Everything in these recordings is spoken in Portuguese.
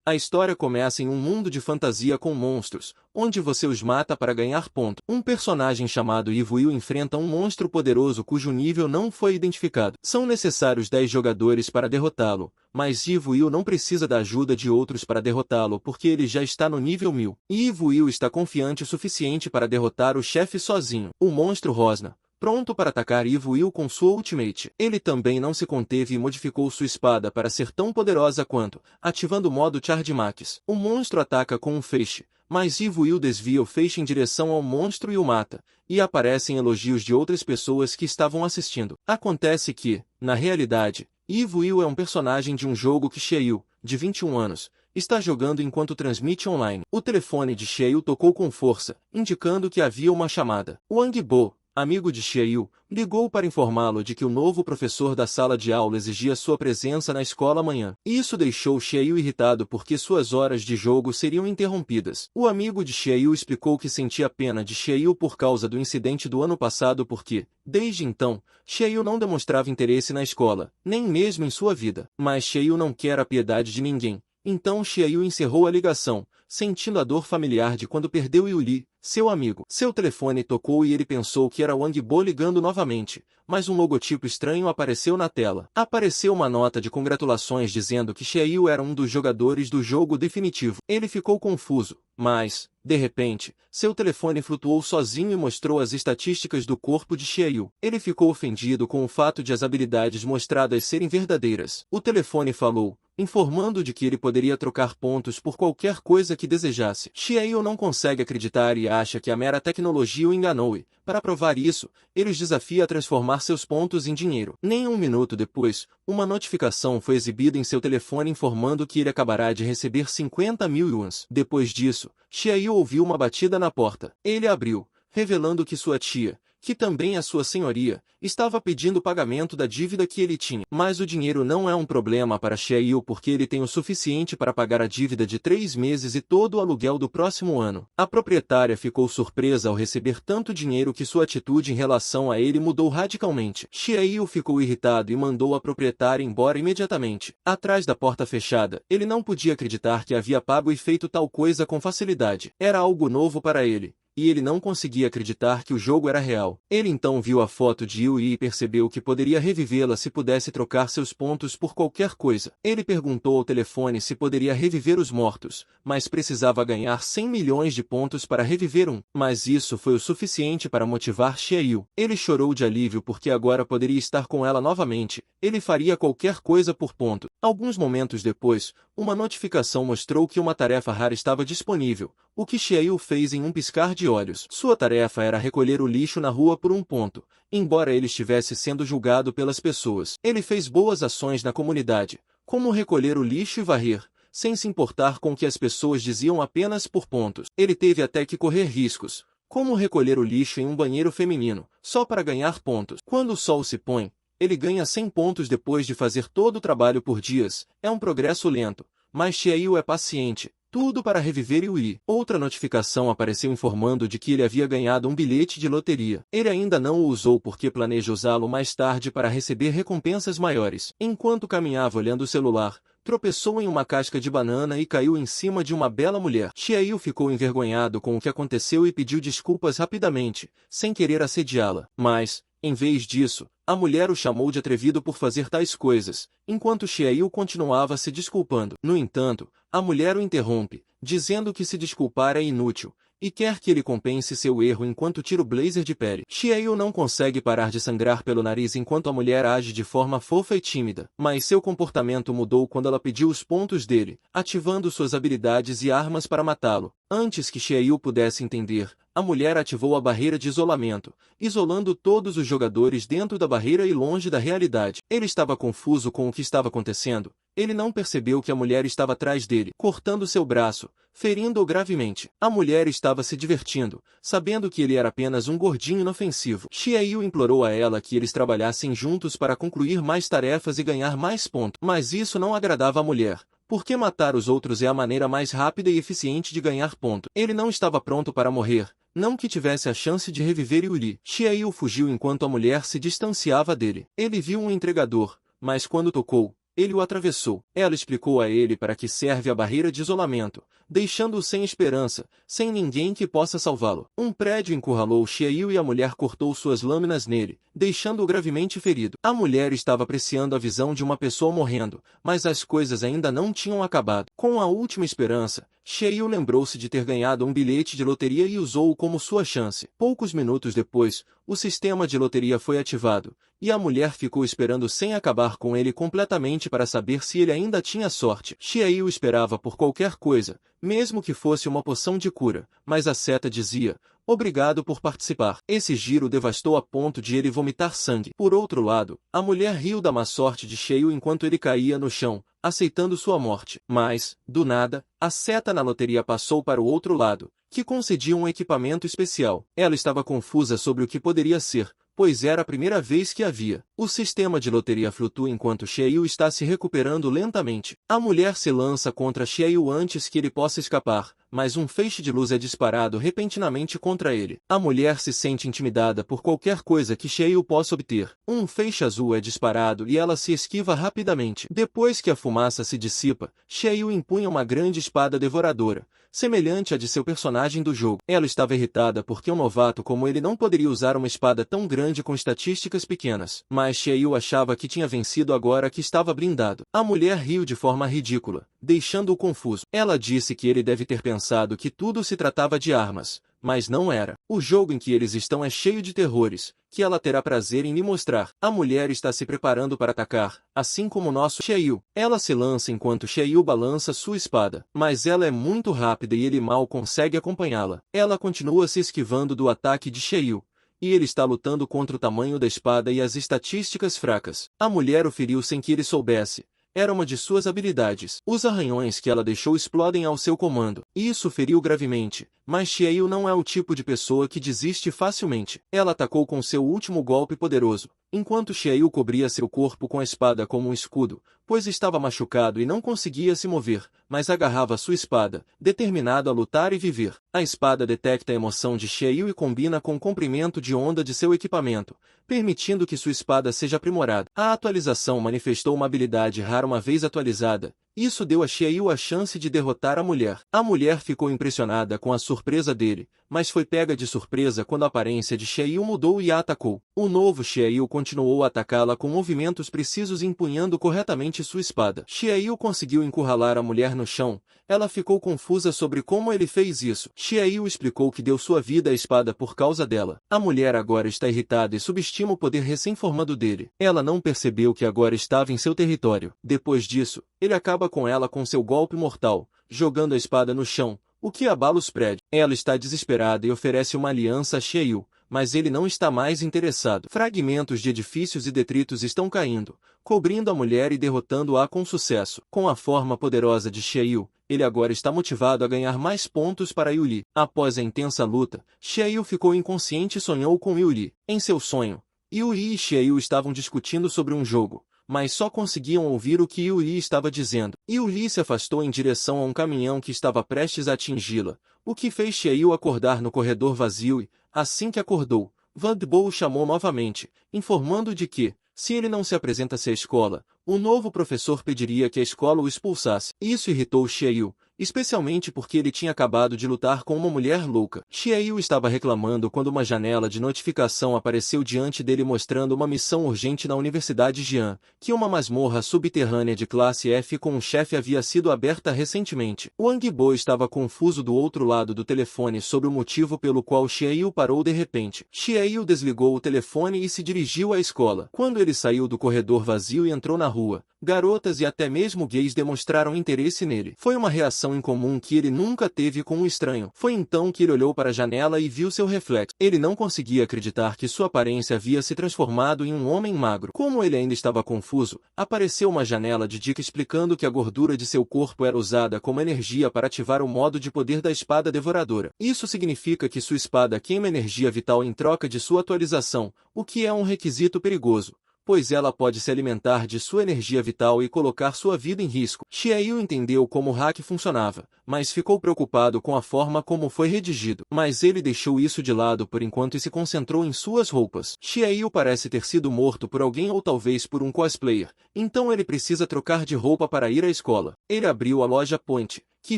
A história começa em um mundo de fantasia com monstros, onde você os mata para ganhar ponto. Um personagem chamado Ivo Will enfrenta um monstro poderoso cujo nível não foi identificado. São necessários 10 jogadores para derrotá-lo, mas Ivo Will não precisa da ajuda de outros para derrotá-lo porque ele já está no nível 1000. Ivo Will está confiante o suficiente para derrotar o chefe sozinho. O monstro rosna, pronto para atacar Ivo Will com sua ultimate. Ele também não se conteve e modificou sua espada para ser tão poderosa quanto, ativando o modo Charge Max. O monstro ataca com um feixe, mas Ivo Will desvia o feixe em direção ao monstro e o mata, e aparecem elogios de outras pessoas que estavam assistindo. Acontece que, na realidade, Ivo Will é um personagem de um jogo que Xiaoyu, de 21 anos, está jogando enquanto transmite online. O telefone de Xiaoyu tocou com força, indicando que havia uma chamada. Wang Bo, amigo de Xiaoyu, ligou para informá-lo de que o novo professor da sala de aula exigia sua presença na escola amanhã. Isso deixou Xiaoyu irritado porque suas horas de jogo seriam interrompidas. O amigo de Xiaoyu explicou que sentia pena de Xiaoyu por causa do incidente do ano passado porque, desde então, Xiaoyu não demonstrava interesse na escola, nem mesmo em sua vida. Mas Xiaoyu não quer a piedade de ninguém. Então Xiaoyu encerrou a ligação, sentindo a dor familiar de quando perdeu Yuli, seu amigo. Seu telefone tocou e ele pensou que era Wang Bo ligando novamente, mas um logotipo estranho apareceu na tela. Apareceu uma nota de congratulações dizendo que Xiaoyu era um dos jogadores do jogo definitivo. Ele ficou confuso, mas, de repente, seu telefone flutuou sozinho e mostrou as estatísticas do corpo de Xiaoyu. Ele ficou ofendido com o fato de as habilidades mostradas serem verdadeiras. O telefone falou, informando de que ele poderia trocar pontos por qualquer coisa que desejasse. Xiaoyu não consegue acreditar e acha que a mera tecnologia o enganou e, para provar isso, ele os desafia a transformar seus pontos em dinheiro. Nem um minuto depois, uma notificação foi exibida em seu telefone informando que ele acabará de receber 50.000 yuans. Depois disso, Xiaoyu ouviu uma batida na porta. Ele abriu, revelando que sua tia, que também é sua senhoria, estava pedindo o pagamento da dívida que ele tinha. Mas o dinheiro não é um problema para Xiaoyu porque ele tem o suficiente para pagar a dívida de 3 meses e todo o aluguel do próximo ano. A proprietária ficou surpresa ao receber tanto dinheiro que sua atitude em relação a ele mudou radicalmente. Xiaoyu ficou irritado e mandou a proprietária embora imediatamente. Atrás da porta fechada, ele não podia acreditar que havia pago e feito tal coisa com facilidade. Era algo novo para ele, e ele não conseguia acreditar que o jogo era real. Ele então viu a foto de Yui e percebeu que poderia revivê-la se pudesse trocar seus pontos por qualquer coisa. Ele perguntou ao telefone se poderia reviver os mortos, mas precisava ganhar 100 milhões de pontos para reviver um. Mas isso foi o suficiente para motivar Xiaoyu. Ele chorou de alívio porque agora poderia estar com ela novamente. Ele faria qualquer coisa por ponto. Alguns momentos depois, uma notificação mostrou que uma tarefa rara estava disponível, o que Xiaoyu fez em um piscar de olhos. Sua tarefa era recolher o lixo na rua por um ponto, embora ele estivesse sendo julgado pelas pessoas. Ele fez boas ações na comunidade, como recolher o lixo e varrer, sem se importar com o que as pessoas diziam apenas por pontos. Ele teve até que correr riscos, como recolher o lixo em um banheiro feminino, só para ganhar pontos. Quando o sol se põe, ele ganha 100 pontos depois de fazer todo o trabalho por dias. É um progresso lento, mas Xiaoyu é paciente. Tudo para reviver Yui. Outra notificação apareceu informando de que ele havia ganhado um bilhete de loteria. Ele ainda não o usou porque planeja usá-lo mais tarde para receber recompensas maiores. Enquanto caminhava olhando o celular, tropeçou em uma casca de banana e caiu em cima de uma bela mulher. Xiaoyu ficou envergonhado com o que aconteceu e pediu desculpas rapidamente, sem querer assediá-la. Mas, em vez disso, a mulher o chamou de atrevido por fazer tais coisas, enquanto Xiaoyu continuava se desculpando. No entanto, a mulher o interrompe, dizendo que se desculpar é inútil, e quer que ele compense seu erro enquanto tira o blazer de pele. Xiaoyu não consegue parar de sangrar pelo nariz enquanto a mulher age de forma fofa e tímida, mas seu comportamento mudou quando ela pediu os pontos dele, ativando suas habilidades e armas para matá-lo. Antes que Xiaoyu pudesse entender, a mulher ativou a barreira de isolamento, isolando todos os jogadores dentro da barreira e longe da realidade. Ele estava confuso com o que estava acontecendo. Ele não percebeu que a mulher estava atrás dele, cortando seu braço, ferindo-o gravemente. A mulher estava se divertindo, sabendo que ele era apenas um gordinho inofensivo. Xiaoyu implorou a ela que eles trabalhassem juntos para concluir mais tarefas e ganhar mais pontos. Mas isso não agradava a mulher, porque matar os outros é a maneira mais rápida e eficiente de ganhar pontos. Ele não estava pronto para morrer, não que tivesse a chance de reviver Yuri. Xiaoyu fugiu enquanto a mulher se distanciava dele. Ele viu um entregador, mas quando tocou, ele o atravessou. Ela explicou a ele para que serve a barreira de isolamento, deixando-o sem esperança, sem ninguém que possa salvá-lo. Um prédio encurralou Xiaoyu e a mulher cortou suas lâminas nele, deixando-o gravemente ferido. A mulher estava apreciando a visão de uma pessoa morrendo, mas as coisas ainda não tinham acabado. Com a última esperança, Xiaoyu lembrou-se de ter ganhado um bilhete de loteria e usou-o como sua chance. Poucos minutos depois, o sistema de loteria foi ativado, e a mulher ficou esperando sem acabar com ele completamente para saber se ele ainda tinha sorte. Xiaoyu esperava por qualquer coisa, mesmo que fosse uma poção de cura, mas a seta dizia: "Obrigado por participar." Esse giro devastou a ponto de ele vomitar sangue. Por outro lado, a mulher riu da má sorte de Xiaoyu enquanto ele caía no chão, aceitando sua morte. Mas, do nada, a seta na loteria passou para o outro lado, que concedia um equipamento especial. Ela estava confusa sobre o que poderia ser, pois era a primeira vez que a via. O sistema de loteria flutua enquanto Xiaoyu está se recuperando lentamente. A mulher se lança contra Xiaoyu antes que ele possa escapar, mas um feixe de luz é disparado repentinamente contra ele. A mulher se sente intimidada por qualquer coisa que Xiaoyu possa obter. Um feixe azul é disparado e ela se esquiva rapidamente. Depois que a fumaça se dissipa, Xiaoyu empunha uma grande espada devoradora, semelhante à de seu personagem do jogo. Ela estava irritada porque um novato como ele não poderia usar uma espada tão grande com estatísticas pequenas. Mas Xiaoyu achava que tinha vencido agora que estava blindado. A mulher riu de forma ridícula, deixando-o confuso. Ela disse que ele deve ter pensado que tudo se tratava de armas, mas não era. O jogo em que eles estão é cheio de terrores, que ela terá prazer em lhe mostrar. A mulher está se preparando para atacar, assim como nosso Xiaoyu. Ela se lança enquanto Xiaoyu balança sua espada, mas ela é muito rápida e ele mal consegue acompanhá-la. Ela continua se esquivando do ataque de Xiaoyu, e ele está lutando contra o tamanho da espada e as estatísticas fracas. A mulher o feriu sem que ele soubesse. Era uma de suas habilidades. Os arranhões que ela deixou explodem ao seu comando. Isso feriu gravemente, mas Xiaoyu não é o tipo de pessoa que desiste facilmente. Ela atacou com seu último golpe poderoso, enquanto Xiaoyu cobria seu corpo com a espada como um escudo, pois estava machucado e não conseguia se mover, mas agarrava sua espada, determinado a lutar e viver. A espada detecta a emoção de Xiaoyu e combina com o comprimento de onda de seu equipamento, permitindo que sua espada seja aprimorada. A atualização manifestou uma habilidade rara uma vez atualizada. Isso deu a Xiaoyu a chance de derrotar a mulher. A mulher ficou impressionada com a surpresa dele, mas foi pega de surpresa quando a aparência de Xiaoyu mudou e a atacou. O novo Xiaoyu continuou a atacá-la com movimentos precisos e empunhando corretamente sua espada. Xiaoyu conseguiu encurralar a mulher no chão. Ela ficou confusa sobre como ele fez isso. Xiaoyu explicou que deu sua vida à espada por causa dela. A mulher agora está irritada e subestima o poder recém-formado dele. Ela não percebeu que agora estava em seu território. Depois disso, ele acaba com ela com seu golpe mortal, jogando a espada no chão, o que abala os prédios. Ela está desesperada e oferece uma aliança a Xiaoyu, mas ele não está mais interessado. Fragmentos de edifícios e detritos estão caindo, cobrindo a mulher e derrotando-a com sucesso. Com a forma poderosa de Xiaoyu, ele agora está motivado a ganhar mais pontos para Yuli. Após a intensa luta, Xiaoyu ficou inconsciente e sonhou com Yuli. Em seu sonho, Yuli e Xiaoyu estavam discutindo sobre um jogo, mas só conseguiam ouvir o que Yuli estava dizendo. Yuli se afastou em direção a um caminhão que estava prestes a atingi-la, o que fez Xiaoyu acordar no corredor vazio e, assim que acordou, Van de Boe o chamou novamente, informando de que, se ele não se apresentasse à escola, o novo professor pediria que a escola o expulsasse. Isso irritou Xiaoyu, especialmente porque ele tinha acabado de lutar com uma mulher louca. Xiaoyu estava reclamando quando uma janela de notificação apareceu diante dele mostrando uma missão urgente na Universidade Jian, que uma masmorra subterrânea de classe F com um chefe havia sido aberta recentemente. Wang Bo estava confuso do outro lado do telefone sobre o motivo pelo qual Xiaoyu parou de repente. Xiaoyu desligou o telefone e se dirigiu à escola. Quando ele saiu do corredor vazio e entrou na rua, garotas e até mesmo gays demonstraram interesse nele. Foi uma reação incomum que ele nunca teve com um estranho. Foi então que ele olhou para a janela e viu seu reflexo. Ele não conseguia acreditar que sua aparência havia se transformado em um homem magro. Como ele ainda estava confuso, apareceu uma janela de dica explicando que a gordura de seu corpo era usada como energia para ativar o modo de poder da espada devoradora. Isso significa que sua espada queima energia vital em troca de sua atualização, o que é um requisito perigoso, pois ela pode se alimentar de sua energia vital e colocar sua vida em risco. Xiaoyu entendeu como o hack funcionava, mas ficou preocupado com a forma como foi redigido. Mas ele deixou isso de lado por enquanto e se concentrou em suas roupas. Xiaoyu parece ter sido morto por alguém ou talvez por um cosplayer, então ele precisa trocar de roupa para ir à escola. Ele abriu a loja Point, que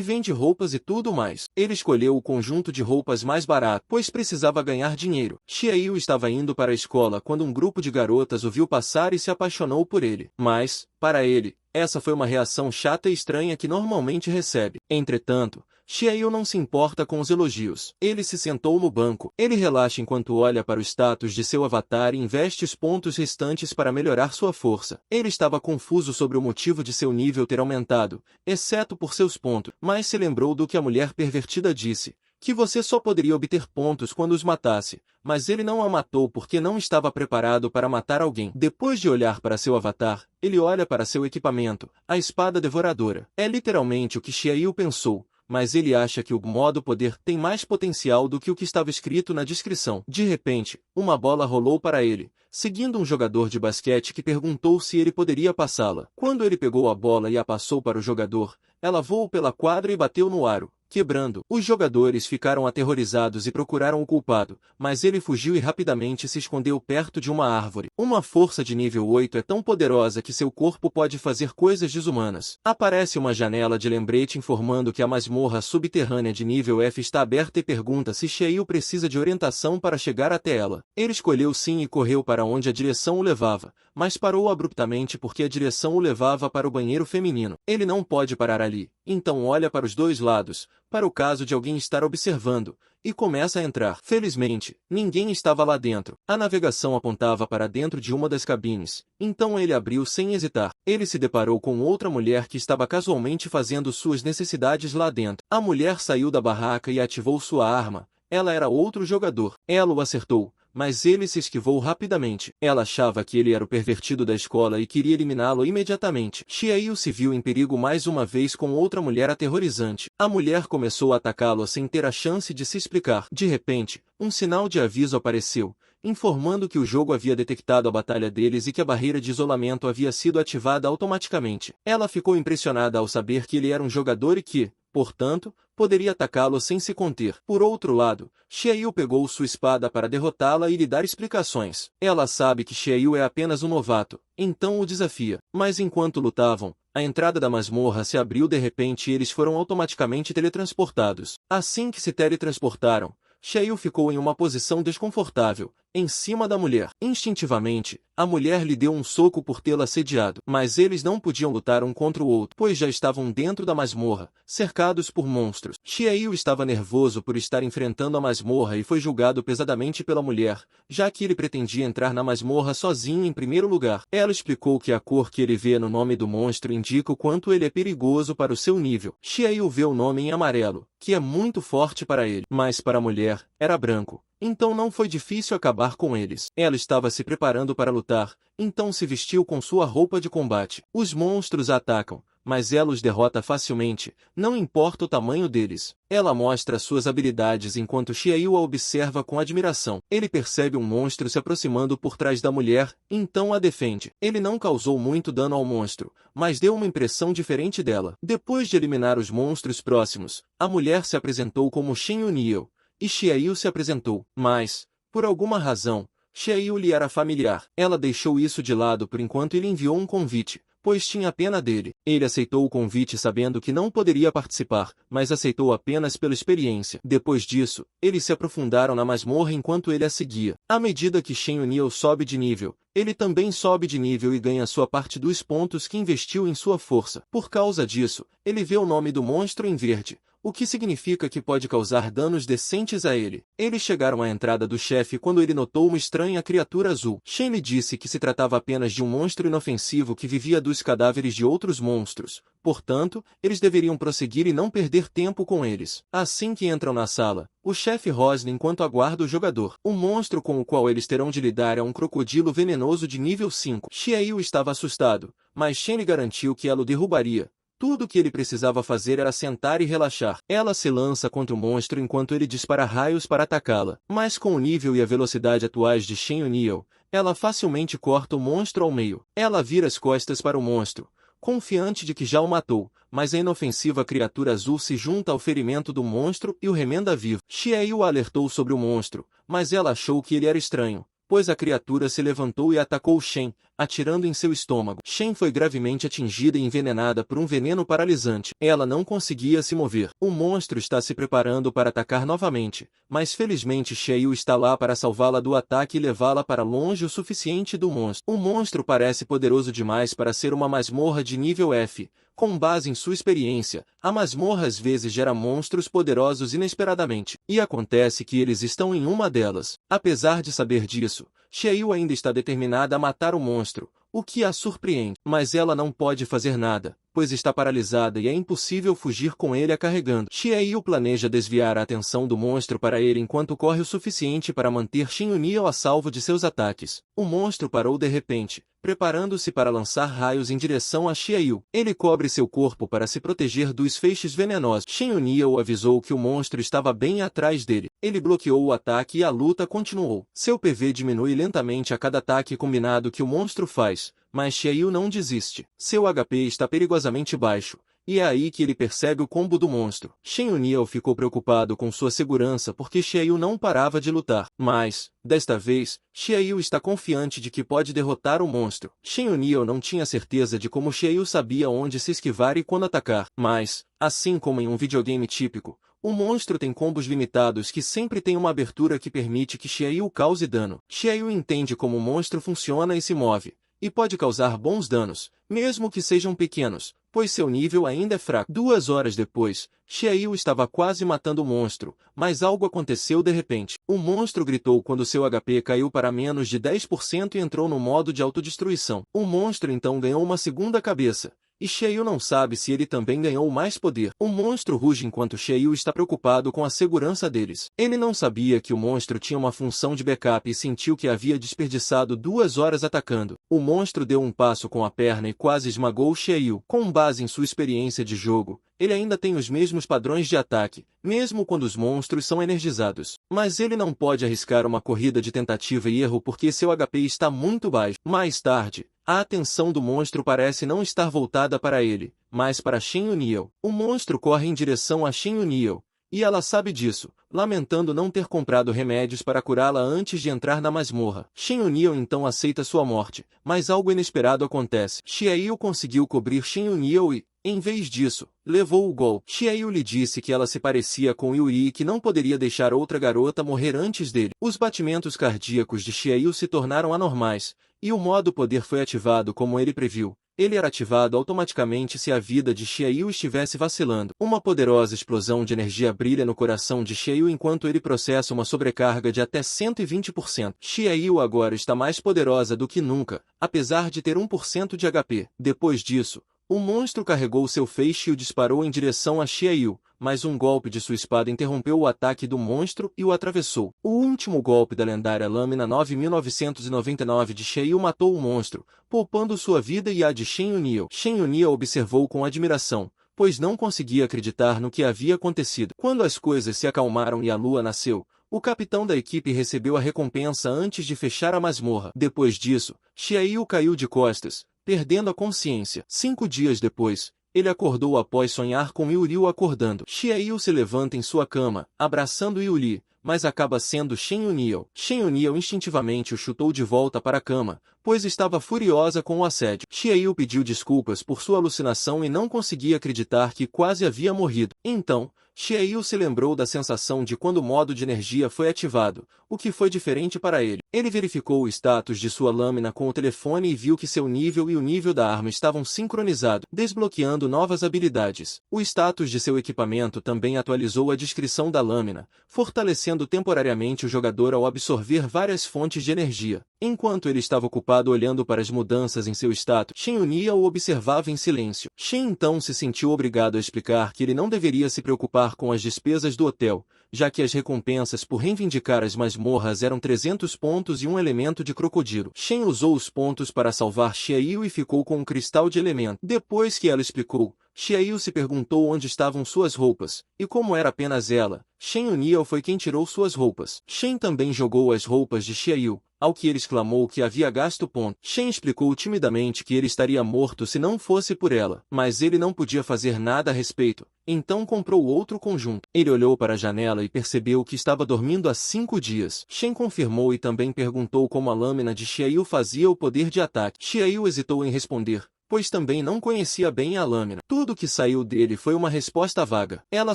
vende roupas e tudo mais. Ele escolheu o conjunto de roupas mais barato, pois precisava ganhar dinheiro. Xiaoyu estava indo para a escola quando um grupo de garotas o viu passar e se apaixonou por ele. Mas, para ele, essa foi uma reação chata e estranha que normalmente recebe. Entretanto, Xiaoyu não se importa com os elogios. Ele se sentou no banco. Ele relaxa enquanto olha para o status de seu avatar e investe os pontos restantes para melhorar sua força. Ele estava confuso sobre o motivo de seu nível ter aumentado, exceto por seus pontos, mas se lembrou do que a mulher pervertida disse, que você só poderia obter pontos quando os matasse, mas ele não a matou porque não estava preparado para matar alguém. Depois de olhar para seu avatar, ele olha para seu equipamento, a espada devoradora. É literalmente o que Xiaoyu pensou, mas ele acha que o modo poder tem mais potencial do que o que estava escrito na descrição. De repente, uma bola rolou para ele, seguindo um jogador de basquete que perguntou se ele poderia passá-la. Quando ele pegou a bola e a passou para o jogador, ela voou pela quadra e bateu no aro, quebrando. Os jogadores ficaram aterrorizados e procuraram o culpado, mas ele fugiu e rapidamente se escondeu perto de uma árvore. Uma força de nível 8 é tão poderosa que seu corpo pode fazer coisas desumanas. Aparece uma janela de lembrete informando que a masmorra subterrânea de nível F está aberta e pergunta se Xiaoyu precisa de orientação para chegar até ela. Ele escolheu sim e correu para onde a direção o levava, mas parou abruptamente porque a direção o levava para o banheiro feminino. Ele não pode parar ali, então olha para os dois lados, para o caso de alguém estar observando, e começa a entrar. Felizmente, ninguém estava lá dentro. A navegação apontava para dentro de uma das cabines, então ele abriu sem hesitar. Ele se deparou com outra mulher que estava casualmente fazendo suas necessidades lá dentro. A mulher saiu da barraca e ativou sua arma. Ela era outro jogador. Ela o acertou, mas ele se esquivou rapidamente. Ela achava que ele era o pervertido da escola e queria eliminá-lo imediatamente. Xiaoyu se viu em perigo mais uma vez com outra mulher aterrorizante. A mulher começou a atacá-lo sem ter a chance de se explicar. De repente, um sinal de aviso apareceu, informando que o jogo havia detectado a batalha deles e que a barreira de isolamento havia sido ativada automaticamente. Ela ficou impressionada ao saber que ele era um jogador e que, portanto, poderia atacá-lo sem se conter. Por outro lado, Xiaoyu pegou sua espada para derrotá-la e lhe dar explicações. Ela sabe que Xiaoyu é apenas um novato, então o desafia. Mas enquanto lutavam, a entrada da masmorra se abriu de repente e eles foram automaticamente teletransportados. Assim que se teletransportaram, Xiaoyu ficou em uma posição desconfortável, em cima da mulher. Instintivamente, a mulher lhe deu um soco por tê-la assediado, mas eles não podiam lutar um contra o outro, pois já estavam dentro da masmorra, cercados por monstros. Xiaoyu estava nervoso por estar enfrentando a masmorra e foi julgado pesadamente pela mulher, já que ele pretendia entrar na masmorra sozinho em primeiro lugar. Ela explicou que a cor que ele vê no nome do monstro indica o quanto ele é perigoso para o seu nível. Xiaoyu vê o nome em amarelo, que é muito forte para ele, mas para a mulher, era branco. Então não foi difícil acabar com eles. Ela estava se preparando para lutar, então se vestiu com sua roupa de combate. Os monstros a atacam, mas ela os derrota facilmente, não importa o tamanho deles. Ela mostra suas habilidades enquanto Xiaoyu a observa com admiração. Ele percebe um monstro se aproximando por trás da mulher, então a defende. Ele não causou muito dano ao monstro, mas deu uma impressão diferente dela. Depois de eliminar os monstros próximos, a mulher se apresentou como Shen Yuniu, e Xiaoyu se apresentou, mas, por alguma razão, Xiaoyu lhe era familiar. Ela deixou isso de lado por enquanto e lhe enviou um convite, pois tinha pena dele. Ele aceitou o convite sabendo que não poderia participar, mas aceitou apenas pela experiência. Depois disso, eles se aprofundaram na masmorra enquanto ele a seguia. À medida que Shen Yuniu sobe de nível, ele também sobe de nível e ganha sua parte dos pontos que investiu em sua força. Por causa disso, ele vê o nome do monstro em verde, o que significa que pode causar danos decentes a ele. Eles chegaram à entrada do chefe quando ele notou uma estranha criatura azul. Shen lhe disse que se tratava apenas de um monstro inofensivo que vivia dos cadáveres de outros monstros. Portanto, eles deveriam prosseguir e não perder tempo com eles. Assim que entram na sala, o chefe rosna enquanto aguarda o jogador. O monstro com o qual eles terão de lidar é um crocodilo venenoso de nível 5. Xiaoyu estava assustado, mas Shen lhe garantiu que ela o derrubaria, Tudo o que ele precisava fazer era sentar e relaxar. Ela se lança contra o monstro enquanto ele dispara raios para atacá-la. Mas com o nível e a velocidade atuais de Shen Yuniao, ela facilmente corta o monstro ao meio. Ela vira as costas para o monstro, confiante de que já o matou, mas a inofensiva criatura azul se junta ao ferimento do monstro e o remenda vivo. Xiaoyu alertou sobre o monstro, mas ela achou que ele era estranho, pois a criatura se levantou e atacou Shen, atirando em seu estômago. Shen foi gravemente atingida e envenenada por um veneno paralisante. Ela não conseguia se mover. O monstro está se preparando para atacar novamente, mas felizmente Xiaoyu está lá para salvá-la do ataque e levá-la para longe o suficiente do monstro. O monstro parece poderoso demais para ser uma masmorra de nível F. Com base em sua experiência, a masmorra às vezes gera monstros poderosos inesperadamente, e acontece que eles estão em uma delas. Apesar de saber disso, Xiaoyu ainda está determinada a matar o monstro, o que a surpreende. Mas ela não pode fazer nada, pois está paralisada e é impossível fugir com ele a carregando. Xiaoyu planeja desviar a atenção do monstro para ele enquanto corre o suficiente para manter Shen Yuniao a salvo de seus ataques. O monstro parou de repente, preparando-se para lançar raios em direção a Xiaoyu. Ele cobre seu corpo para se proteger dos feixes venenosos. Shen Yuniao avisou que o monstro estava bem atrás dele. Ele bloqueou o ataque e a luta continuou. Seu PV diminui lentamente a cada ataque combinado que o monstro faz, mas Xiaoyu não desiste. Seu HP está perigosamente baixo, e é aí que ele percebe o combo do monstro. Shen Yuniao ficou preocupado com sua segurança porque Xiaoyu não parava de lutar. Mas, desta vez, Xiaoyu está confiante de que pode derrotar o monstro. Shen Yuniao não tinha certeza de como Xiaoyu sabia onde se esquivar e quando atacar. Mas, assim como em um videogame típico, o monstro tem combos limitados que sempre tem uma abertura que permite que Xiaoyu cause dano. Xiaoyu entende como o monstro funciona e se move, e pode causar bons danos, mesmo que sejam pequenos, pois seu nível ainda é fraco. 2 horas depois, Xiaoyu estava quase matando o monstro, mas algo aconteceu de repente. O monstro gritou quando seu HP caiu para menos de 10% e entrou no modo de autodestruição. O monstro então ganhou uma segunda cabeça, e Xiaoyu não sabe se ele também ganhou mais poder. O monstro ruge enquanto Xiaoyu está preocupado com a segurança deles. Ele não sabia que o monstro tinha uma função de backup e sentiu que havia desperdiçado 2 horas atacando. O monstro deu um passo com a perna e quase esmagou Xiaoyu. Com base em sua experiência de jogo, ele ainda tem os mesmos padrões de ataque, mesmo quando os monstros são energizados. Mas ele não pode arriscar uma corrida de tentativa e erro porque seu HP está muito baixo. Mais tarde, a atenção do monstro parece não estar voltada para ele, mas para Shen Yuniao. O monstro corre em direção a Shen Yuniao, e ela sabe disso, lamentando não ter comprado remédios para curá-la antes de entrar na masmorra. Shen Yuniao então aceita sua morte, mas algo inesperado acontece. Xiaoyu conseguiu cobrir Shen Yuniao e, em vez disso, levou o golpe. Xiaoyu lhe disse que ela se parecia com Yuri e que não poderia deixar outra garota morrer antes dele. Os batimentos cardíacos de Xiaoyu se tornaram anormais, e o modo poder foi ativado como ele previu. Ele era ativado automaticamente se a vida de Xiaoyu estivesse vacilando. Uma poderosa explosão de energia brilha no coração de Xiaoyu enquanto ele processa uma sobrecarga de até 120%. Xiaoyu agora está mais poderosa do que nunca, apesar de ter 1% de HP. Depois disso, o monstro carregou seu feixe e o disparou em direção a Xiaoyu, mas um golpe de sua espada interrompeu o ataque do monstro e o atravessou. O último golpe da lendária lâmina 9999 de Xiaoyu matou o monstro, poupando sua vida e a de Shen Yuniao. Shen Yuniao observou com admiração, pois não conseguia acreditar no que havia acontecido. Quando as coisas se acalmaram e a lua nasceu, o capitão da equipe recebeu a recompensa antes de fechar a masmorra. Depois disso, Xiaoyu caiu de costas, perdendo a consciência. 5 dias depois, ele acordou após sonhar com Yuri acordando. Xiaoyu se levanta em sua cama, abraçando Yuri, mas acaba sendo Shen Yuniao. Shen Yuniao instintivamente o chutou de volta para a cama, pois estava furiosa com o assédio. Xiaoyu pediu desculpas por sua alucinação e não conseguia acreditar que quase havia morrido. Então, Xiaoyu se lembrou da sensação de quando o modo de energia foi ativado, o que foi diferente para ele. Ele verificou o status de sua lâmina com o telefone e viu que seu nível e o nível da arma estavam sincronizados, desbloqueando novas habilidades. O status de seu equipamento também atualizou a descrição da lâmina, fortalecendo temporariamente o jogador ao absorver várias fontes de energia. Enquanto ele estava ocupado olhando para as mudanças em seu status, Shen Yuniao o observava em silêncio. Shen então se sentiu obrigado a explicar que ele não deveria se preocupar com as despesas do hotel, já que as recompensas por reivindicar as masmorras eram 300 pontos e um elemento de crocodilo. Shen usou os pontos para salvar Xiaoyu e ficou com um cristal de elemento. Depois que ela explicou, Xiaoyu se perguntou onde estavam suas roupas, e como era apenas ela, Shen Yuniao foi quem tirou suas roupas. Shen também jogou as roupas de Xiaoyu, ao que ele exclamou que havia gasto ponto. Shen explicou timidamente que ele estaria morto se não fosse por ela, mas ele não podia fazer nada a respeito, então comprou outro conjunto. Ele olhou para a janela e percebeu que estava dormindo há 5 dias. Shen confirmou e também perguntou como a lâmina de Xiaoyu fazia o poder de ataque. Xiaoyu hesitou em responder, pois também não conhecia bem a lâmina. Tudo que saiu dele foi uma resposta vaga. Ela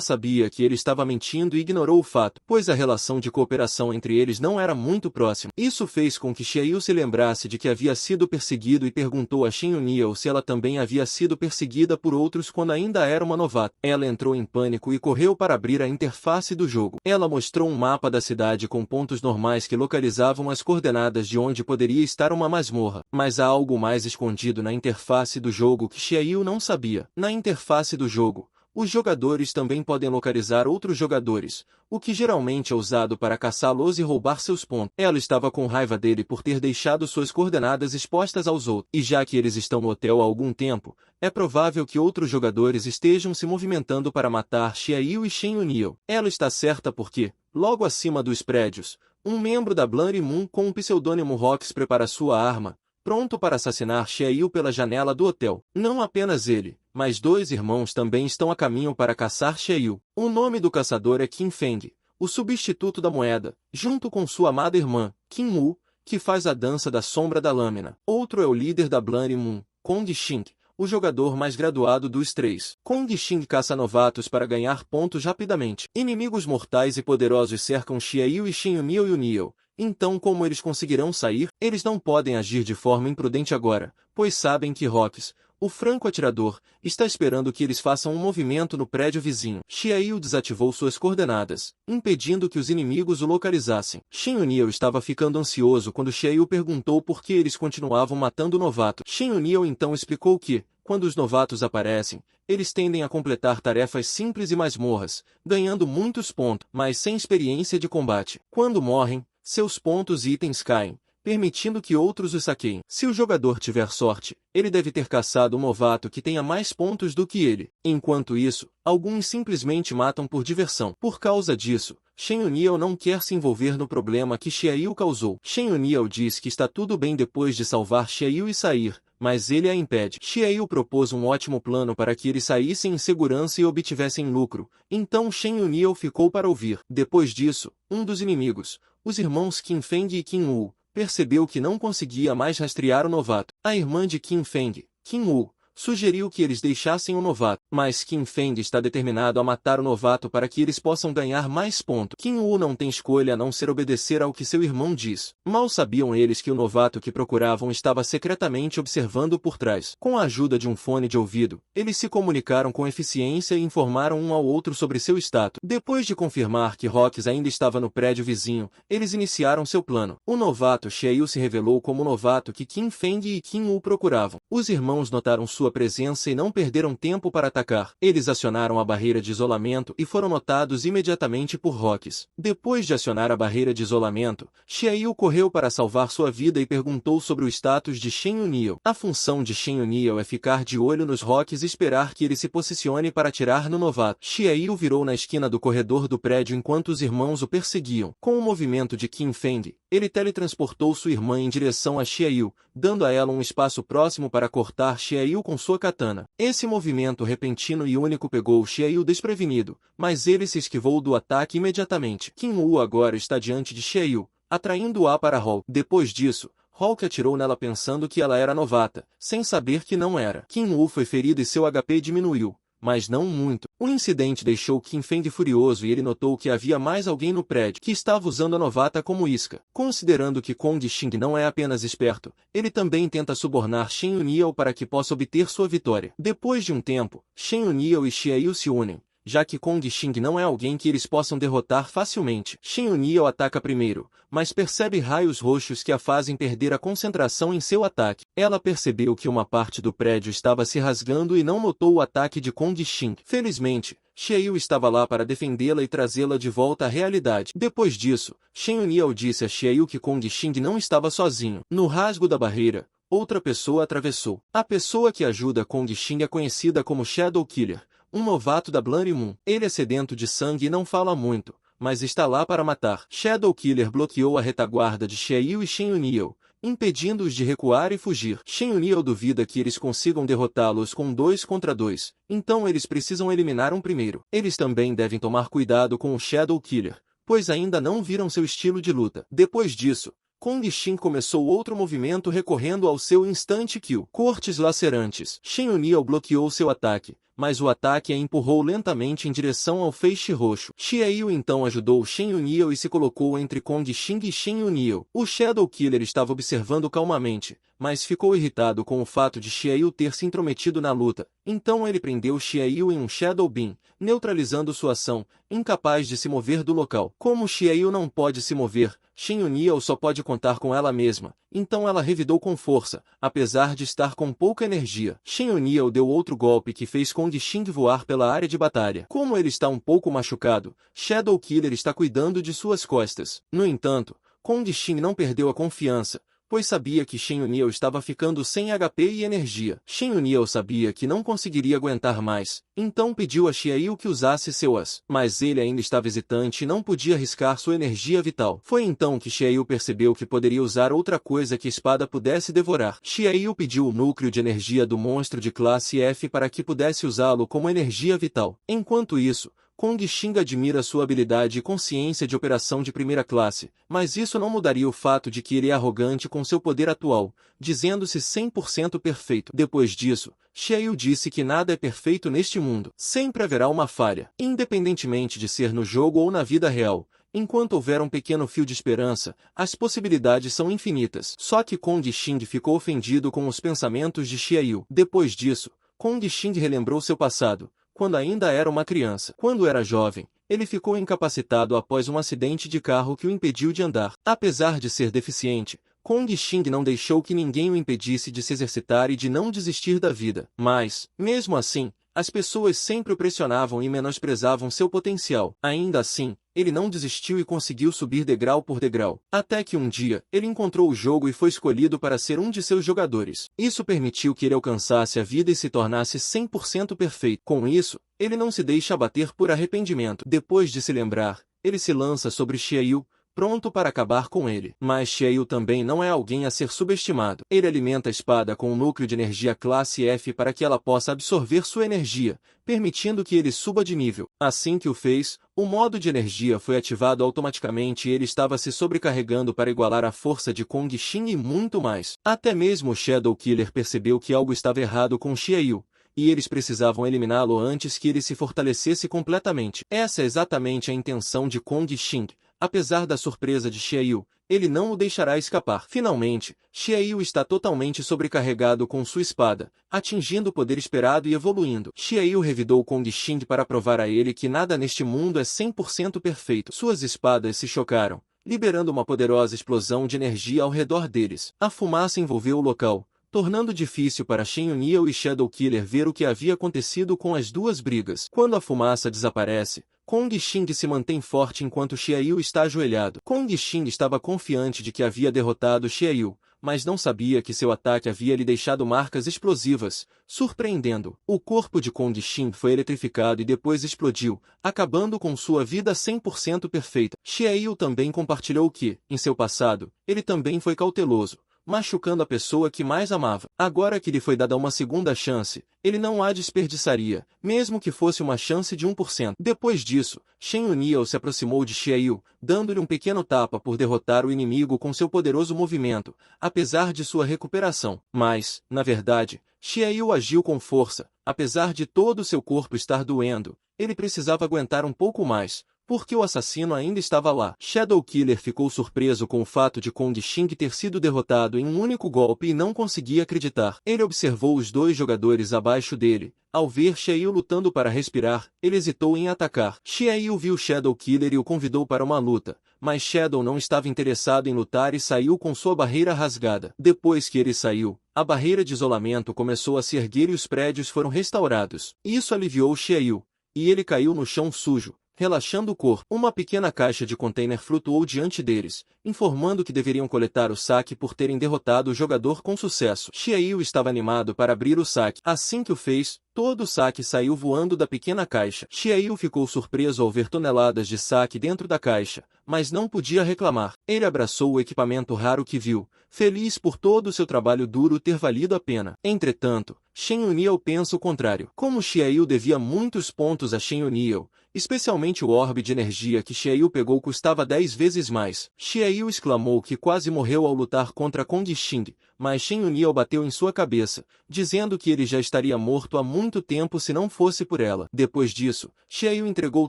sabia que ele estava mentindo e ignorou o fato, pois a relação de cooperação entre eles não era muito próxima. Isso fez com que Xiaoyu se lembrasse de que havia sido perseguido e perguntou a Shen Yuniao se ela também havia sido perseguida por outros quando ainda era uma novata. Ela entrou em pânico e correu para abrir a interface do jogo. Ela mostrou um mapa da cidade com pontos normais que localizavam as coordenadas de onde poderia estar uma masmorra, mas há algo mais escondido na interface do jogo que Xiaoyu não sabia. Na interface do jogo, os jogadores também podem localizar outros jogadores, o que geralmente é usado para caçá-los e roubar seus pontos. Ela estava com raiva dele por ter deixado suas coordenadas expostas aos outros, e já que eles estão no hotel há algum tempo, é provável que outros jogadores estejam se movimentando para matar Xiaoyu e Shen Yuniao. Ela está certa porque, logo acima dos prédios, um membro da Bloody Moon com o pseudônimo Rox prepara sua arma, pronto para assassinar Xiaoyu pela janela do hotel. Não apenas ele, mas 2 irmãos também estão a caminho para caçar Xiaoyu. O nome do caçador é Qin Feng, o substituto da moeda, junto com sua amada irmã, Qin Wu, que faz a dança da sombra da lâmina. Outro é o líder da Bloody Moon, Kong Xing, o jogador mais graduado dos 3. Kong Xing caça novatos para ganhar pontos rapidamente. Inimigos mortais e poderosos cercam Xiaoyu e Shen Yuniao. Então como eles conseguirão sair? Eles não podem agir de forma imprudente agora, pois sabem que Rox, o franco-atirador, está esperando que eles façam um movimento no prédio vizinho. Xiaoyu desativou suas coordenadas, impedindo que os inimigos o localizassem. Shen Yuniao estava ficando ansioso quando Xiaoyu perguntou por que eles continuavam matando o novato. Shen Yuniao então explicou que, quando os novatos aparecem, eles tendem a completar tarefas simples e masmorras, ganhando muitos pontos, mas sem experiência de combate. Quando morrem, seus pontos e itens caem, permitindo que outros os saqueiem. Se o jogador tiver sorte, ele deve ter caçado um novato que tenha mais pontos do que ele. Enquanto isso, alguns simplesmente matam por diversão. Por causa disso, Shen Yuniao não quer se envolver no problema que Xiaoyu causou. Shen Yuniao diz que está tudo bem depois de salvar Xiaoyu e sair, mas ele a impede. Xiaoyu propôs um ótimo plano para que eles saíssem em segurança e obtivessem lucro, então Shen Yuniao ficou para ouvir. Depois disso, um dos inimigos, os irmãos Qin Feng e Qin Wu, percebeu que não conseguia mais rastrear o novato. A irmã de Qin Feng, Qin Wu, sugeriu que eles deixassem o novato, mas Qin Feng está determinado a matar o novato para que eles possam ganhar mais pontos. Qin Wu não tem escolha a não ser obedecer ao que seu irmão diz. Mal sabiam eles que o novato que procuravam estava secretamente observando por trás. Com a ajuda de um fone de ouvido, eles se comunicaram com eficiência e informaram um ao outro sobre seu status. Depois de confirmar que Rox ainda estava no prédio vizinho, eles iniciaram seu plano. O novato Xiaoyu se revelou como o novato que Qin Feng e Qin Wu procuravam. Os irmãos notaram sua presença e não perderam tempo para atacar. Eles acionaram a barreira de isolamento e foram notados imediatamente por Rox. Depois de acionar a barreira de isolamento, Xiaoyu correu para salvar sua vida e perguntou sobre o status de Shen Yuniao. A função de Shen Yuniao é ficar de olho nos Rox e esperar que ele se posicione para atirar no novato. Xiaoyu virou na esquina do corredor do prédio enquanto os irmãos o perseguiam. Com o movimento de Qin Feng, ele teletransportou sua irmã em direção a Xiaoyu, dando a ela um espaço próximo para cortar Xiaoyu com sua katana. Esse movimento repentino e único pegou Xiaoyu desprevenido, mas ele se esquivou do ataque imediatamente. Qin Wu agora está diante de Xiaoyu, atraindo-a para Hall. Depois disso, Hulk atirou nela pensando que ela era novata, sem saber que não era. Qin Wu foi ferido e seu HP diminuiu, mas não muito. O incidente deixou Qin Feng furioso e ele notou que havia mais alguém no prédio que estava usando a novata como isca. Considerando que Kong Xing não é apenas esperto, ele também tenta subornar Shen Yuniao para que possa obter sua vitória. Depois de um tempo, Shen Yuniao e Xiaoyu se unem, já que Kong Xing não é alguém que eles possam derrotar facilmente. Shen Yuniao ataca primeiro, mas percebe raios roxos que a fazem perder a concentração em seu ataque. Ela percebeu que uma parte do prédio estava se rasgando e não notou o ataque de Kong Xing. Felizmente, Xiaoyu estava lá para defendê-la e trazê-la de volta à realidade. Depois disso, Shen Yuniao disse a Xiaoyu que Kong Xing não estava sozinho. No rasgo da barreira, outra pessoa atravessou. A pessoa que ajuda Kong Xing é conhecida como Shadow Killer, um novato da Bloody Moon. Ele é sedento de sangue e não fala muito, mas está lá para matar. Shadow Killer bloqueou a retaguarda de Xiaoyu e Shen Yuniao, impedindo-os de recuar e fugir. Shen Yuniao duvida que eles consigam derrotá-los com 2 contra 2, então eles precisam eliminar um primeiro. Eles também devem tomar cuidado com o Shadow Killer, pois ainda não viram seu estilo de luta. Depois disso, Kong Xing começou outro movimento recorrendo ao seu Instant Kill. Cortes lacerantes. Shen Yuniao bloqueou seu ataque, mas o ataque a empurrou lentamente em direção ao feixe roxo. Xiaoyu então ajudou Shen Yuniao e se colocou entre Kong Xing e Shen Yuniao. O Shadow Killer estava observando calmamente, mas ficou irritado com o fato de Xiaoyu ter se intrometido na luta. Então ele prendeu Xiaoyu em um Shadow Beam, neutralizando sua ação, incapaz de se mover do local. Como Xiaoyu não pode se mover, Shen Yuniao só pode contar com ela mesma, então ela revidou com força, apesar de estar com pouca energia. Shen Yuniao deu outro golpe que fez Kong Xing voar pela área de batalha. Como ele está um pouco machucado, Shadow Killer está cuidando de suas costas. No entanto, Kong Xing não perdeu a confiança, pois sabia que Shen Yuniao estava ficando sem HP e energia. Shen Yuniao sabia que não conseguiria aguentar mais, então pediu a Xiaoyu que usasse seu as. Mas ele ainda estava hesitante e não podia arriscar sua energia vital. Foi então que Xiaoyu percebeu que poderia usar outra coisa que a espada pudesse devorar. Xiaoyu pediu o núcleo de energia do monstro de classe F para que pudesse usá-lo como energia vital. Enquanto isso, Kong Xing admira sua habilidade e consciência de operação de primeira classe, mas isso não mudaria o fato de que ele é arrogante com seu poder atual, dizendo-se 100% perfeito. Depois disso, Xiaoyu disse que nada é perfeito neste mundo. Sempre haverá uma falha, independentemente de ser no jogo ou na vida real. Enquanto houver um pequeno fio de esperança, as possibilidades são infinitas. Só que Kong Xing ficou ofendido com os pensamentos de Xiaoyu. Depois disso, Kong Xing relembrou seu passado, quando ainda era uma criança. Quando era jovem, ele ficou incapacitado após um acidente de carro que o impediu de andar. Apesar de ser deficiente, Kong Xing não deixou que ninguém o impedisse de se exercitar e de não desistir da vida. Mas, mesmo assim, as pessoas sempre o pressionavam e menosprezavam seu potencial. Ainda assim, ele não desistiu e conseguiu subir degrau por degrau. Até que um dia, ele encontrou o jogo e foi escolhido para ser um de seus jogadores. Isso permitiu que ele alcançasse a vida e se tornasse 100% perfeito. Com isso, ele não se deixa abater por arrependimento. Depois de se lembrar, ele se lança sobre Xiaoyu, pronto para acabar com ele. Mas Xiaoyu também não é alguém a ser subestimado. Ele alimenta a espada com um núcleo de energia classe F para que ela possa absorver sua energia, permitindo que ele suba de nível. Assim que o fez, o modo de energia foi ativado automaticamente e ele estava se sobrecarregando para igualar a força de Kong Xing e muito mais. Até mesmo o Shadow Killer percebeu que algo estava errado com Xiaoyu, e eles precisavam eliminá-lo antes que ele se fortalecesse completamente. Essa é exatamente a intenção de Kong Xing. Apesar da surpresa de Xiaoyu, ele não o deixará escapar. Finalmente, Xiaoyu está totalmente sobrecarregado com sua espada, atingindo o poder esperado e evoluindo. Xiaoyu revidou Kong Xing para provar a ele que nada neste mundo é 100% perfeito. Suas espadas se chocaram, liberando uma poderosa explosão de energia ao redor deles. A fumaça envolveu o local, tornando difícil para Shen Yuniao e Shadow Killer ver o que havia acontecido com as duas brigas. Quando a fumaça desaparece, Kong Xing se mantém forte enquanto Xiaoyu está ajoelhado. Kong Xing estava confiante de que havia derrotado Xiaoyu, mas não sabia que seu ataque havia lhe deixado marcas explosivas, surpreendendo. O corpo de Kong Xing foi eletrificado e depois explodiu, acabando com sua vida 100% perfeita. Xiaoyu também compartilhou que, em seu passado, ele também foi cauteloso, machucando a pessoa que mais amava. Agora que lhe foi dada uma segunda chance, ele não a desperdiçaria, mesmo que fosse uma chance de 1%. Depois disso, Shen Yuniao se aproximou de Xiaoyu, dando-lhe um pequeno tapa por derrotar o inimigo com seu poderoso movimento, apesar de sua recuperação. Mas, na verdade, Xiaoyu agiu com força. Apesar de todo seu corpo estar doendo, ele precisava aguentar um pouco mais, porque o assassino ainda estava lá. Shadow Killer ficou surpreso com o fato de Kong Xing ter sido derrotado em um único golpe e não conseguia acreditar. Ele observou os dois jogadores abaixo dele. Ao ver Xiaoyu lutando para respirar, ele hesitou em atacar. Xiaoyu viu Shadow Killer e o convidou para uma luta, mas Shadow não estava interessado em lutar e saiu com sua barreira rasgada. Depois que ele saiu, a barreira de isolamento começou a se erguer e os prédios foram restaurados. Isso aliviou Xiaoyu, e ele caiu no chão sujo, relaxando o corpo. Uma pequena caixa de container flutuou diante deles, informando que deveriam coletar o saque por terem derrotado o jogador com sucesso. Xiaoyu estava animado para abrir o saque. Assim que o fez, todo o saque saiu voando da pequena caixa. Xiaoyu ficou surpreso ao ver toneladas de saque dentro da caixa, mas não podia reclamar. Ele abraçou o equipamento raro que viu, feliz por todo o seu trabalho duro ter valido a pena. Entretanto, Shen Yuniao pensa o contrário. Como Xiaoyu devia muitos pontos a Shen Yuniao, especialmente o orbe de energia que Xiaoyu pegou custava 10 vezes mais. Xiaoyu exclamou que quase morreu ao lutar contra Kong Xing, mas Shen Yuniao bateu em sua cabeça, dizendo que ele já estaria morto há muito tempo se não fosse por ela. Depois disso, Xiaoyu entregou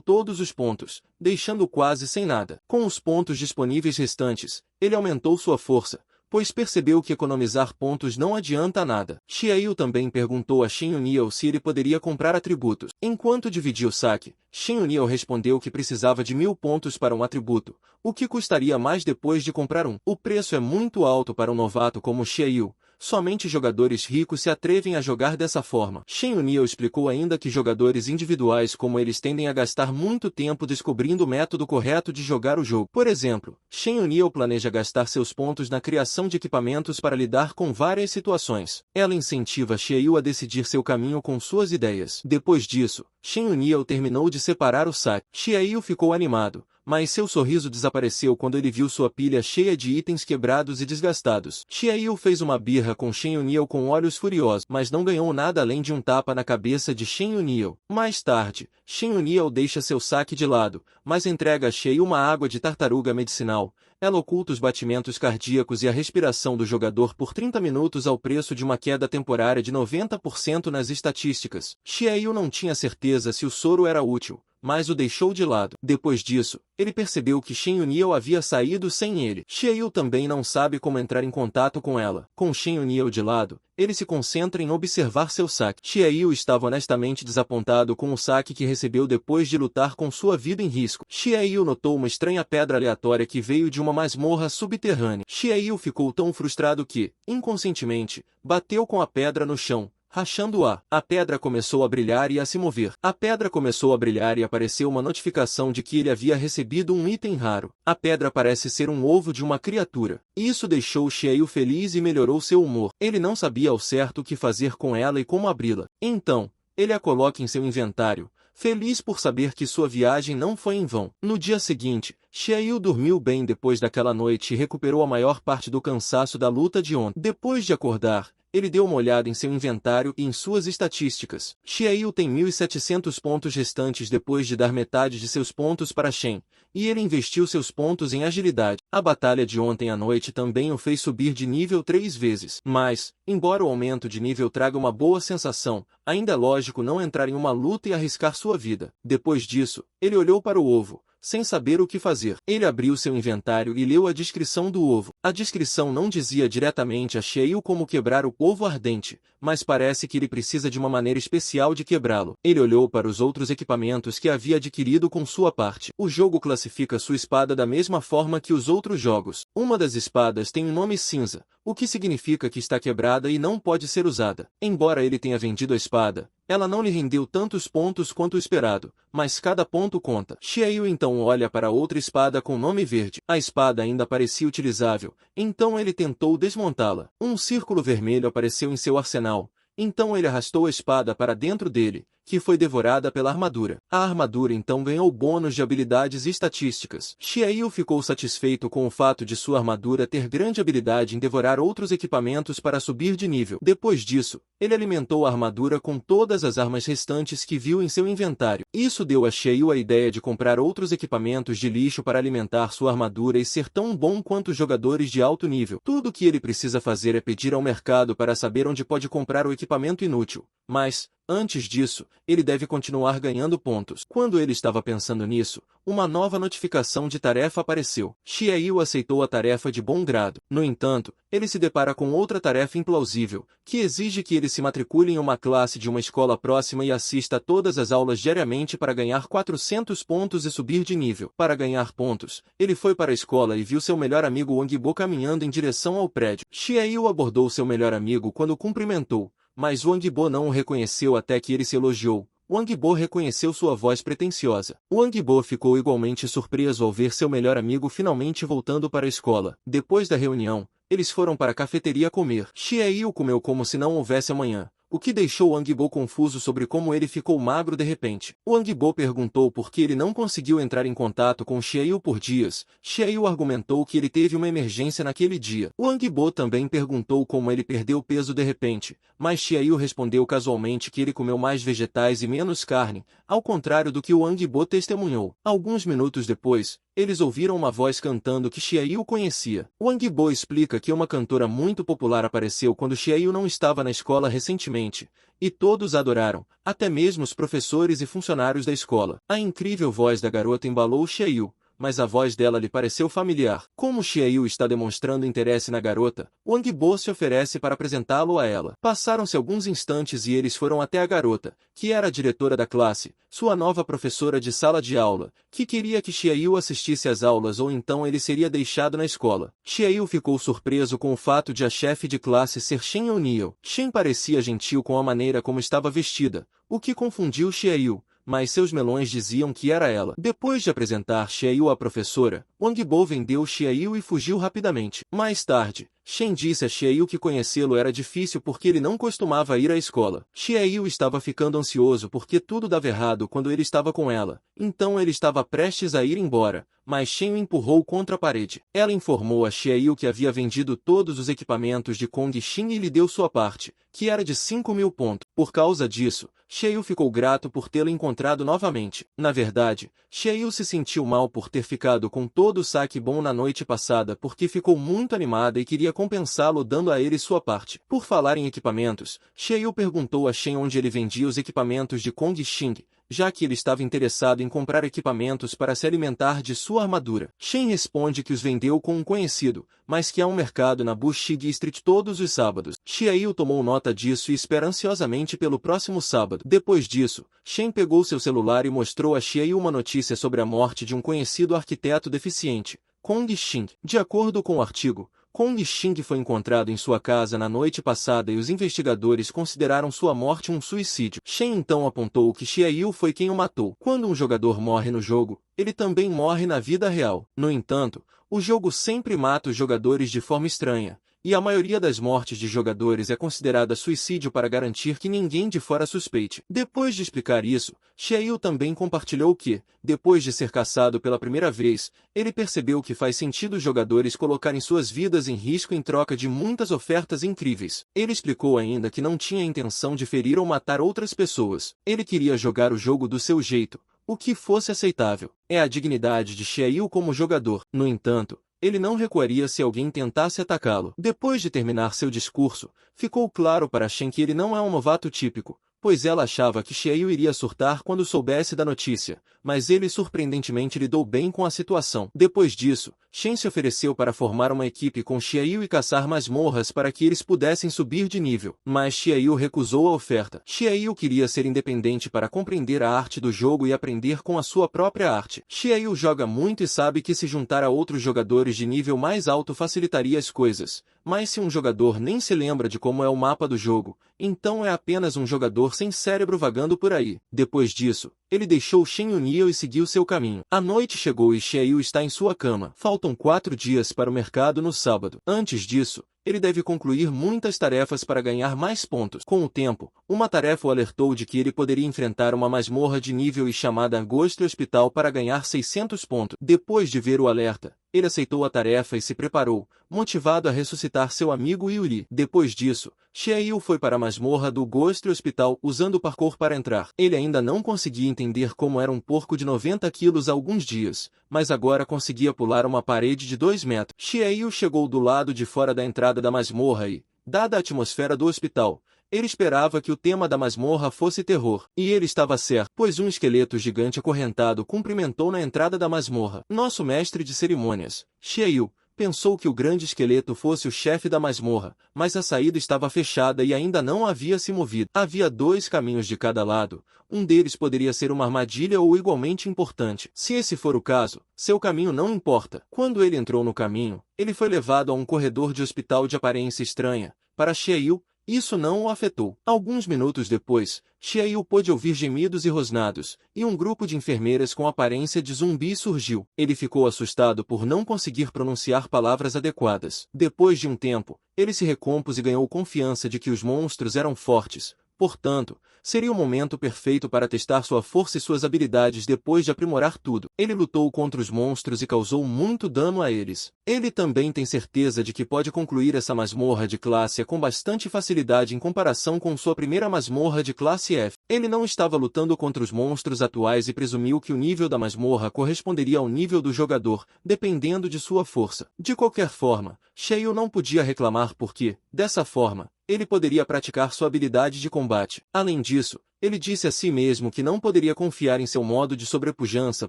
todos os pontos, deixando quase sem nada. Com os pontos disponíveis restantes, ele aumentou sua força, pois percebeu que economizar pontos não adianta nada. Xiaoyu também perguntou a Shen Yuniao se ele poderia comprar atributos. Enquanto dividia o saque, Shen Yuniao respondeu que precisava de 1000 pontos para um atributo, o que custaria mais depois de comprar um. O preço é muito alto para um novato como Xiaoyu. Somente jogadores ricos se atrevem a jogar dessa forma. Shen Yuniao explicou ainda que jogadores individuais como eles tendem a gastar muito tempo descobrindo o método correto de jogar o jogo. Por exemplo, Shen Yuniao planeja gastar seus pontos na criação de equipamentos para lidar com várias situações. Ela incentiva Xiaoyu a decidir seu caminho com suas ideias. Depois disso, Shen Yuniao terminou de separar o saque. Xiaoyu ficou animado, mas seu sorriso desapareceu quando ele viu sua pilha cheia de itens quebrados e desgastados. Xiaoyu fez uma birra com Shen Yuniao com olhos furiosos, mas não ganhou nada além de um tapa na cabeça de Shen Yuniao. Mais tarde, Shen Yuniao deixa seu saque de lado, mas entrega a Xiaoyu uma água de tartaruga medicinal. Ela oculta os batimentos cardíacos e a respiração do jogador por 30 minutos ao preço de uma queda temporária de 90% nas estatísticas. Xiaoyu não tinha certeza se o soro era útil, mas o deixou de lado. Depois disso, ele percebeu que Shen Yuniao havia saído sem ele. Xiaoyu também não sabe como entrar em contato com ela. Com Shen Yuniao de lado, ele se concentra em observar seu saque. Xiaoyu estava honestamente desapontado com o saque que recebeu depois de lutar com sua vida em risco. Xiaoyu notou uma estranha pedra aleatória que veio de uma masmorra subterrânea. Xiaoyu ficou tão frustrado que, inconscientemente, bateu com a pedra no chão, rachando-a. A pedra começou a brilhar e a se mover. A pedra começou a brilhar e apareceu uma notificação de que ele havia recebido um item raro. A pedra parece ser um ovo de uma criatura. Isso deixou Xiaoyu feliz e melhorou seu humor. Ele não sabia ao certo o que fazer com ela e como abri-la. Então, ele a coloca em seu inventário, feliz por saber que sua viagem não foi em vão. No dia seguinte, Xiaoyu dormiu bem depois daquela noite e recuperou a maior parte do cansaço da luta de ontem. Depois de acordar, ele deu uma olhada em seu inventário e em suas estatísticas. Xiaoyu tem 1.700 pontos restantes depois de dar metade de seus pontos para Shen, e ele investiu seus pontos em agilidade. A batalha de ontem à noite também o fez subir de nível 3 vezes. Mas, embora o aumento de nível traga uma boa sensação, ainda é lógico não entrar em uma luta e arriscar sua vida. Depois disso, ele olhou para o ovo, sem saber o que fazer. Ele abriu seu inventário e leu a descrição do ovo. A descrição não dizia diretamente a Xiaoyu como quebrar o ovo ardente, mas parece que ele precisa de uma maneira especial de quebrá-lo. Ele olhou para os outros equipamentos que havia adquirido com sua parte. O jogo classifica sua espada da mesma forma que os outros jogos. Uma das espadas tem um nome cinza, o que significa que está quebrada e não pode ser usada. Embora ele tenha vendido a espada, ela não lhe rendeu tantos pontos quanto o esperado, mas cada ponto conta. Xiaoyu então olha para outra espada com nome verde. A espada ainda parecia utilizável, então ele tentou desmontá-la. Um círculo vermelho apareceu em seu arsenal, então ele arrastou a espada para dentro dele, que foi devorada pela armadura. A armadura então ganhou bônus de habilidades e estatísticas. Xiaoyu ficou satisfeito com o fato de sua armadura ter grande habilidade em devorar outros equipamentos para subir de nível. Depois disso, ele alimentou a armadura com todas as armas restantes que viu em seu inventário. Isso deu a Xiaoyu a ideia de comprar outros equipamentos de lixo para alimentar sua armadura e ser tão bom quanto os jogadores de alto nível. Tudo o que ele precisa fazer é pedir ao mercado para saber onde pode comprar o equipamento inútil. Mas, antes disso, ele deve continuar ganhando pontos. Quando ele estava pensando nisso, uma nova notificação de tarefa apareceu. Xiaoyu aceitou a tarefa de bom grado. No entanto, ele se depara com outra tarefa implausível, que exige que ele se matricule em uma classe de uma escola próxima e assista a todas as aulas diariamente para ganhar 400 pontos e subir de nível. Para ganhar pontos, ele foi para a escola e viu seu melhor amigo Wang Bo caminhando em direção ao prédio. Xiaoyu abordou seu melhor amigo quando o cumprimentou, mas Wang Bo não o reconheceu até que ele se elogiou. Wang Bo reconheceu sua voz pretensiosa. Wang Bo ficou igualmente surpreso ao ver seu melhor amigo finalmente voltando para a escola. Depois da reunião, eles foram para a cafeteria comer. Xie Yu comeu como se não houvesse amanhã, o que deixou Wang Bo confuso sobre como ele ficou magro de repente. Wang Bo perguntou por que ele não conseguiu entrar em contato com Xie Yu por dias. Xie Yu argumentou que ele teve uma emergência naquele dia. Wang Bo também perguntou como ele perdeu peso de repente, mas Xie Yu respondeu casualmente que ele comeu mais vegetais e menos carne, ao contrário do que Wang Bo testemunhou. Alguns minutos depois, eles ouviram uma voz cantando que Xie Yu conhecia. Wang Bo explica que uma cantora muito popular apareceu quando Xie Yu não estava na escola recentemente, e todos a adoraram, até mesmo os professores e funcionários da escola. A incrível voz da garota embalou Xie Yu, mas a voz dela lhe pareceu familiar. Como Xie Yu está demonstrando interesse na garota, Wang Bo se oferece para apresentá-lo a ela. Passaram-se alguns instantes e eles foram até a garota, que era a diretora da classe, sua nova professora de sala de aula, que queria que Xie Yu assistisse às aulas ou então ele seria deixado na escola. Xie Yu ficou surpreso com o fato de a chefe de classe ser Shen Yunil. Shen parecia gentil com a maneira como estava vestida, o que confundiu Xie Yu, mas seus melões diziam que era ela. Depois de apresentar Xie Yu à professora, Wang Bo vendeu Xie Yu e fugiu rapidamente. Mais tarde, Shen disse a Xie Yu que conhecê-lo era difícil porque ele não costumava ir à escola. Xie Yu estava ficando ansioso porque tudo dava errado quando ele estava com ela, então ele estava prestes a ir embora, mas Shen o empurrou contra a parede. Ela informou a Xie Yu que havia vendido todos os equipamentos de Kong Xin e lhe deu sua parte, que era de 5.000 pontos. Por causa disso, Xie Yu ficou grato por tê-lo encontrado novamente. Na verdade, Xie Yu se sentiu mal por ter ficado com todo o saque bom na noite passada porque ficou muito animada e queria compensá-lo dando a ele sua parte. Por falar em equipamentos, Xie Yu perguntou a Shen onde ele vendia os equipamentos de Kong Xing, já que ele estava interessado em comprar equipamentos para se alimentar de sua armadura. Shen responde que os vendeu com um conhecido, mas que há um mercado na Bushi District todos os sábados. Xie Yu tomou nota disso e espera ansiosamente pelo próximo sábado. Depois disso, Shen pegou seu celular e mostrou a Xie Yu uma notícia sobre a morte de um conhecido arquiteto deficiente, Kong Xing. De acordo com o artigo, Kong Xing foi encontrado em sua casa na noite passada e os investigadores consideraram sua morte um suicídio. Shen então apontou que Xie Yu foi quem o matou. Quando um jogador morre no jogo, ele também morre na vida real. No entanto, o jogo sempre mata os jogadores de forma estranha, e a maioria das mortes de jogadores é considerada suicídio para garantir que ninguém de fora suspeite. Depois de explicar isso, Xie Yu também compartilhou que, depois de ser caçado pela primeira vez, ele percebeu que faz sentido os jogadores colocarem suas vidas em risco em troca de muitas ofertas incríveis. Ele explicou ainda que não tinha a intenção de ferir ou matar outras pessoas. Ele queria jogar o jogo do seu jeito, o que fosse aceitável. É a dignidade de Xie Yu como jogador. No entanto, ele não recuaria se alguém tentasse atacá-lo. Depois de terminar seu discurso, ficou claro para Shen que ele não é um novato típico, pois ela achava que Xie Yu iria surtar quando soubesse da notícia, mas ele surpreendentemente lidou bem com a situação. Depois disso, Shen se ofereceu para formar uma equipe com Xie Yu e caçar masmorras para que eles pudessem subir de nível, mas Xie Yu recusou a oferta. Xie Yu queria ser independente para compreender a arte do jogo e aprender com a sua própria arte. Xie Yu joga muito e sabe que se juntar a outros jogadores de nível mais alto facilitaria as coisas, mas se um jogador nem se lembra de como é o mapa do jogo, então é apenas um jogador sem cérebro vagando por aí. Depois disso, ele deixou Shen Yunil e seguiu seu caminho. A noite chegou e Xie Yu está em sua cama. Faltam 4 dias para o mercado no sábado. Antes disso, ele deve concluir muitas tarefas para ganhar mais pontos. Com o tempo, uma tarefa o alertou de que ele poderia enfrentar uma masmorra de nível e chamada Ghost Hospital para ganhar 600 pontos. Depois de ver o alerta, ele aceitou a tarefa e se preparou, motivado a ressuscitar seu amigo Yuri. Depois disso, Xie Yu foi para a masmorra do Ghost Hospital usando o parkour para entrar. Ele ainda não conseguia entender como era um porco de 90 quilos há alguns dias, mas agora conseguia pular uma parede de 2 metros. Xie Yu chegou do lado de fora da entrada da masmorra e, dada a atmosfera do hospital, ele esperava que o tema da masmorra fosse terror. E ele estava certo, pois um esqueleto gigante acorrentado cumprimentou na entrada da masmorra. Nosso mestre de cerimônias, Xie Yu, pensou que o grande esqueleto fosse o chefe da masmorra, mas a saída estava fechada e ainda não havia se movido. Havia 2 caminhos de cada lado, um deles poderia ser uma armadilha ou igualmente importante. Se esse for o caso, seu caminho não importa. Quando ele entrou no caminho, ele foi levado a um corredor de hospital de aparência estranha. Para Xie Yu, Isso não o afetou. Alguns minutos depois, Xiaoyu pôde ouvir gemidos e rosnados, e um grupo de enfermeiras com aparência de zumbi surgiu. Ele ficou assustado por não conseguir pronunciar palavras adequadas. Depois de um tempo, ele se recompôs e ganhou confiança de que os monstros eram fortes. Portanto, seria o momento perfeito para testar sua força e suas habilidades depois de aprimorar tudo. Ele lutou contra os monstros e causou muito dano a eles. Ele também tem certeza de que pode concluir essa masmorra de classe E com bastante facilidade em comparação com sua primeira masmorra de classe F. Ele não estava lutando contra os monstros atuais e presumiu que o nível da masmorra corresponderia ao nível do jogador, dependendo de sua força. De qualquer forma, Xiaoyu não podia reclamar porque, dessa forma, ele poderia praticar sua habilidade de combate. Além disso, ele disse a si mesmo que não poderia confiar em seu modo de sobrepujança